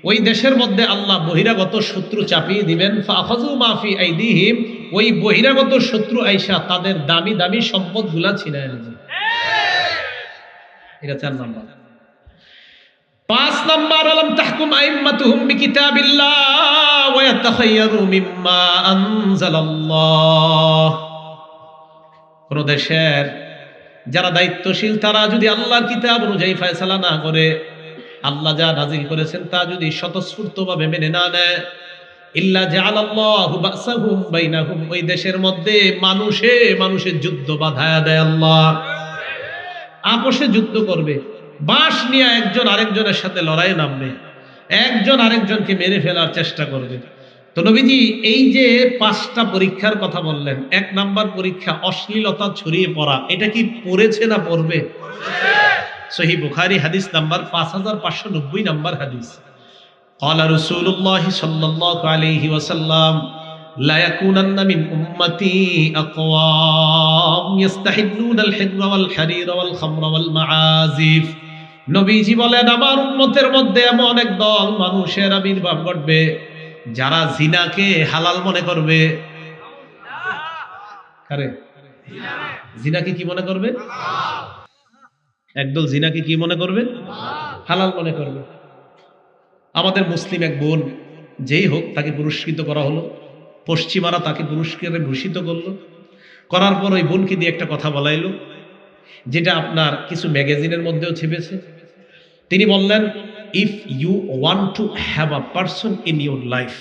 ওই দেশের মধ্যে আল্লাহ বহিরাগত শত্রু চাপিয়ে দিবেন, ফাখাযু মা ফি আইদিহিম, ওই বহিরাগত শত্রু আইসা তাদের দামি দামি সম্পদগুলা ছিনায় নেবে। এটা 4 নাম্বার। 5 নাম্বার, আলাম তাহকুম আইম্মাতুহুম বিকিতাবিল্লাহ ওয়া ইয়াতাখায়্যারু মিম্মা আনজালাল্লাহ। কোন দেশের যারা দায়িত্বশীল তারা যদি আল্লাহর কিতাব অনুযায়ী ফয়সালা না করে, আল্লাহ যা নাজিল করেছেন তা যদি স্বতঃস্ফূর্তভাবে মেনে না নেয়, ইল্লা জাআলাল্লাহু বাসাহুম বাইনাহুম, ওই দেশের মধ্যে মানুষের যুদ্ধ বাধায়া দেয় আল্লাহ। আপোষে যুদ্ধ করবে, বাঁশ নিয়ে একজন আরেকজনের সাথে লড়াই নামবে, একজন আরেকজনকে মেরে ফেলার চেষ্টা করবে। তো নবীজি এই যে 5টা পরীক্ষার কথা বললেন, 1 নাম্বার পরীক্ষা অশ্লীলতা ছড়িয়ে পড়া, এটা কি পড়েছে না পড়বে? সহিহ বুখারী হাদিস নাম্বার 5590 নাম্বার হাদিস। ক্বালা রাসূলুল্লাহ সাল্লাল্লাহু আলাইহি ওয়াসাল্লাম, লা ইয়াকুনান্না মিন উম্মতি আকওয়াম ইস্তাহিল্লুনাল হিররা ওয়াল হারিরা ওয়াল খামরা ওয়াল মাআজিফ। নবীজি বলেন, আমার উম্মতের মধ্যে এমন এক দল মানুষের আবির্ভাব ঘটবে যারা জিনাকে হালাল মনে করবে। কারে? জিনাকে কি মনে করবে? একদল জিনাকে কি মনে করবে? হালাল মনে করবে। আমাদের মুসলিম এক বোন, যেই হোক, তাকে পুরস্কৃত করা হলো, পশ্চিমারা তাকে পুরস্কারে ভূষিত করলো, করার পর ওই বোনকে দিয়ে একটা কথা বলাইলো, যেটা আপনার কিছু ম্যাগাজিনের মধ্যেও ছেপেছে। তিনি বললেন, if you want to have a person in your life,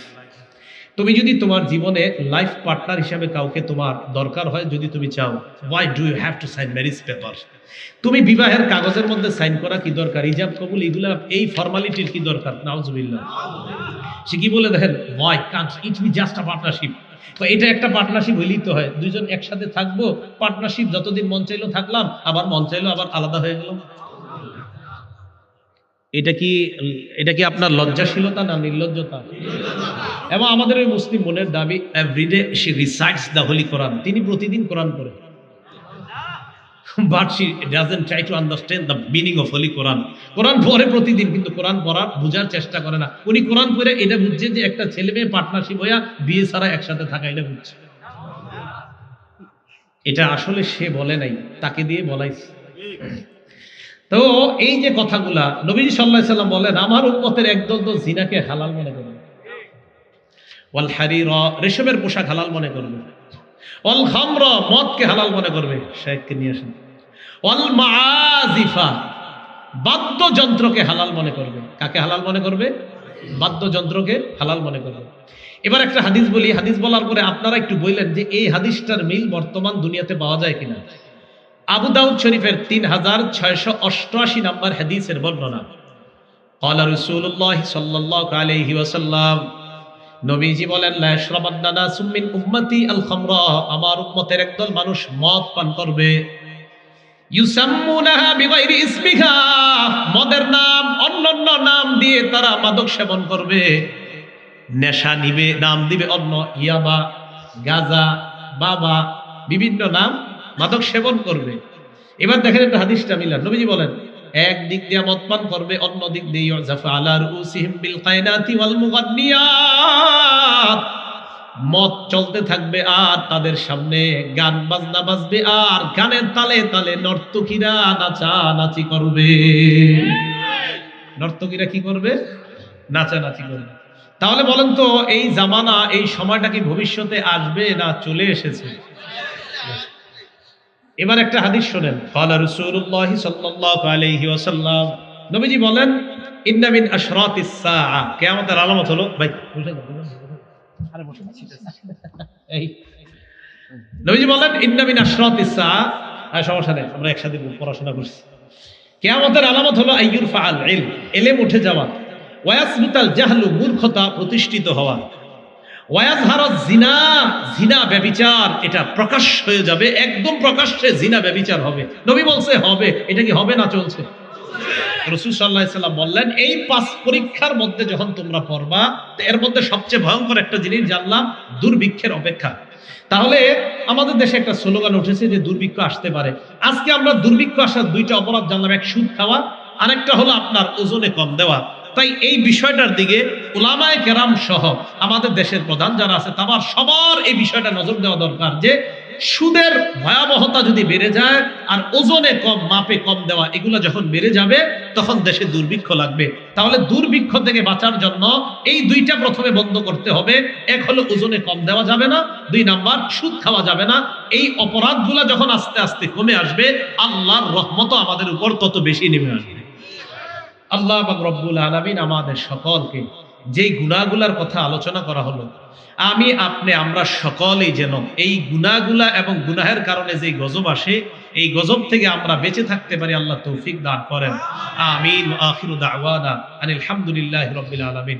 তুমি যদি তোমার জীবনে লাইফ পার্টনার হিসাবে কাউকে তোমার দরকার হয়, যদি তুমি চাও, why do you have to sign marriage paper? তুমি বিবাহের কাগজের মধ্যে সাইন করা কি দরকার? ইজাব কবুল, এগুলা এই ফর্মালিটির কি দরকার? নাউজুবিল্লাহ। সে কি বলে দেখেন, Y Kant it be just a partnership? তো এটা একটা পার্টনারশিপ হইলেই তো হয়, দুইজন একসাথে থাকবো, পার্টনারশিপ, যতদিন মন চাইলো থাকলাম, আবার মন চাইলো আবার আলাদা হয়ে গেলাম। এটা কি আপনার লজ্জাশীলতা না নির্লজ্জতা? এবং আমাদের ওই মুসলিম বোনের দাবি, everyday she recites the holy Quran, তিনি প্রতিদিন কোরআন পড়ে, but she doesn't try to understand the meaning of holy Quran. কোরআন পড়ে প্রতিদিন, কিন্তু কোরআন পড়ার বোঝার চেষ্টা করে না। উনি কোরআন পড়ে এটা বুঝছে যে একটা ছেলে মেয়ে পার্টনারশিপ হইয়া বিয়ে ছাড়া একসাথে থাকা, এটা বুঝছে। এটা আসলে সে বলে নাই, তাকে দিয়ে বলাইছে। তো এই যে কথাগুলা নবীজি সাল্লাল্লাহু আলাইহি সাল্লাম বলেন, আমার উম্মতের একদল তো জিনাকে হালাল মনে করবে, ওয়াল হারিরা, রেশমের পোশাক হালাল মনে করবে, ওয়াল খামরা, মদকে হালাল মনে করবে, শায়েখকে নিয়ে আসেন, ওয়াল মাআজিফা, বাদ্যযন্ত্রকে হালাল মনে করবে। কাকে হালাল মনে করবে? বাদ্যযন্ত্রকে হালাল মনে করবে। এবার একটা হাদিস বলি, হাদিস বলার পরে আপনারা একটু বললেন যে এই হাদিসটার মিল বর্তমান দুনিয়াতে পাওয়া যায় কিনা। আবু দাউদ শরীফের 3688 নাম্বার হাদিসের বর্ণনা। ক্বালা রাসূলুল্লাহ সাল্লাল্লাহু আলাইহি ওয়াসাল্লাম, নবীজি বলেন, লা ইয়াশরাবান্না নাসুম মিন উম্মতি আল খামরা, আমার উম্মতের একদল মানুষ মদ পান করবে, ইউসাম্মুনাহা বিগাইরি ইসমিহা, মদের নাম অন্যান্য নাম দিয়ে তারা মাদক সেবন করবে, নেশা নিবে, নাম দিবে অন্য, ইয়াবা, গাজা, বাবা, বিভিন্ন নাম, মাদক সেবন করবে। এবার দেখেন একটা হাদিসটা মিলান। নবীজি বলেন, এক দিক দিয়ে মদ পান করবে, অন্য দিক দিয়ে ইউজাফা আলা রুসিহিম বিল কায়নাতি ওয়াল মুগান্নিয়াত, মদ চলতে থাকবে আর তাদের সামনে গান বাজনা বাজবে, আর গানের তালে তালে নর্তকীরা নাচানাচি করবে। নর্তকীরা কি করবে? নাচানাচি করবে। তাহলে বলেন তো, এই জামানা, এই সময়টা কি ভবিষ্যতে আসবে না চলে এসেছে? এবার একটা হাদিস শোনেন। ক্বালা রাসূলুল্লাহ সাল্লাল্লাহু আলাইহি ওয়াসাল্লাম, নবীজি বলেন, ইন্না মিন আশরাতিস সাআ, কিয়ামতের আলামত হলো, ভাই আরে বসে এই নবীজি বলেন, ইন্না মিন আশরাতিস সাআ, সমস্যা নেই, আমরা একসাথে পড়াশোনা করছি। কিয়ামতের আলামত হলো আইয়ুর ফাআল ইলম, ইলম উঠে যাওয়া, ওয়ায়াসবুতাল জাহলু, মূর্খতা প্রতিষ্ঠিত হওয়া, ওয়ায়াজহারাজ জিনা, জিনা ব্যভিচার, এটা প্রকাশ হয়ে যাবে, একদম প্রকাশ্যে জিনা ব্যভিচার হবে। নবী বলছে হবে, এটা কি হবে না চলছে? রাসূল সাল্লাল্লাহু আলাইহি সাল্লাম বললেন, এই 5 পরীক্ষার মধ্যে যখন তোমরা পড়বা, এর মধ্যে সবচেয়ে ভয়ঙ্কর একটা জিনিস জানলাম, দুর্ভিক্ষের অপেক্ষা। তাহলে আমাদের দেশে একটা স্লোগান উঠেছে যে দুর্ভিক্ষ আসতে পারে। আজকে আমরা দুর্ভিক্ষ আসার 2টা অপরাধ জানলাম, এক সুদ খাওয়া, আরেকটা হলো আপনার ওজনে কম দেওয়া। তাই এই বিষয়টার দিকে উলামায়ে কেরাম সহ আমাদের দেশের প্রধান যারা আছে তার সবার এই বিষয়টা নজর দেওয়া দরকার যে সুদের ভয়াবহতা যদি বেড়ে যায় আর ওজনে কম মাপে কম দেওয়া এগুলো যখন বেড়ে যাবে তখন দেশে দুর্ভিক্ষ লাগবে। তাহলে দুর্ভিক্ষ থেকে বাঁচার জন্য এই দুইটা প্রথমে বন্ধ করতে হবে। এক হলো ওজনে কম দেওয়া যাবে না, 2 নাম্বার সুদ খাওয়া যাবে না। এই অপরাধগুলো যখন আস্তে আস্তে কমে আসবে আল্লাহর রহমতও আমাদের উপর তত বেশি নেমে আসবে। আল্লাহ পাক রব্বুল আলামিন আমাদের সকলকে যেই গুনাহগুলার কথা আলোচনা করা হলো আমি আপনি আমরা সকলেই যেন এই গুনাহগুলা এবং গুনাহের কারণে যেই গজব আসে এই গজব থেকে আমরা বেঁচে থাকতে পারি আল্লাহ তৌফিক দান করেন। আমিন। আখিরু দাওয়ানা আনিল হামদুলিল্লাহি রাব্বিল আলামিন।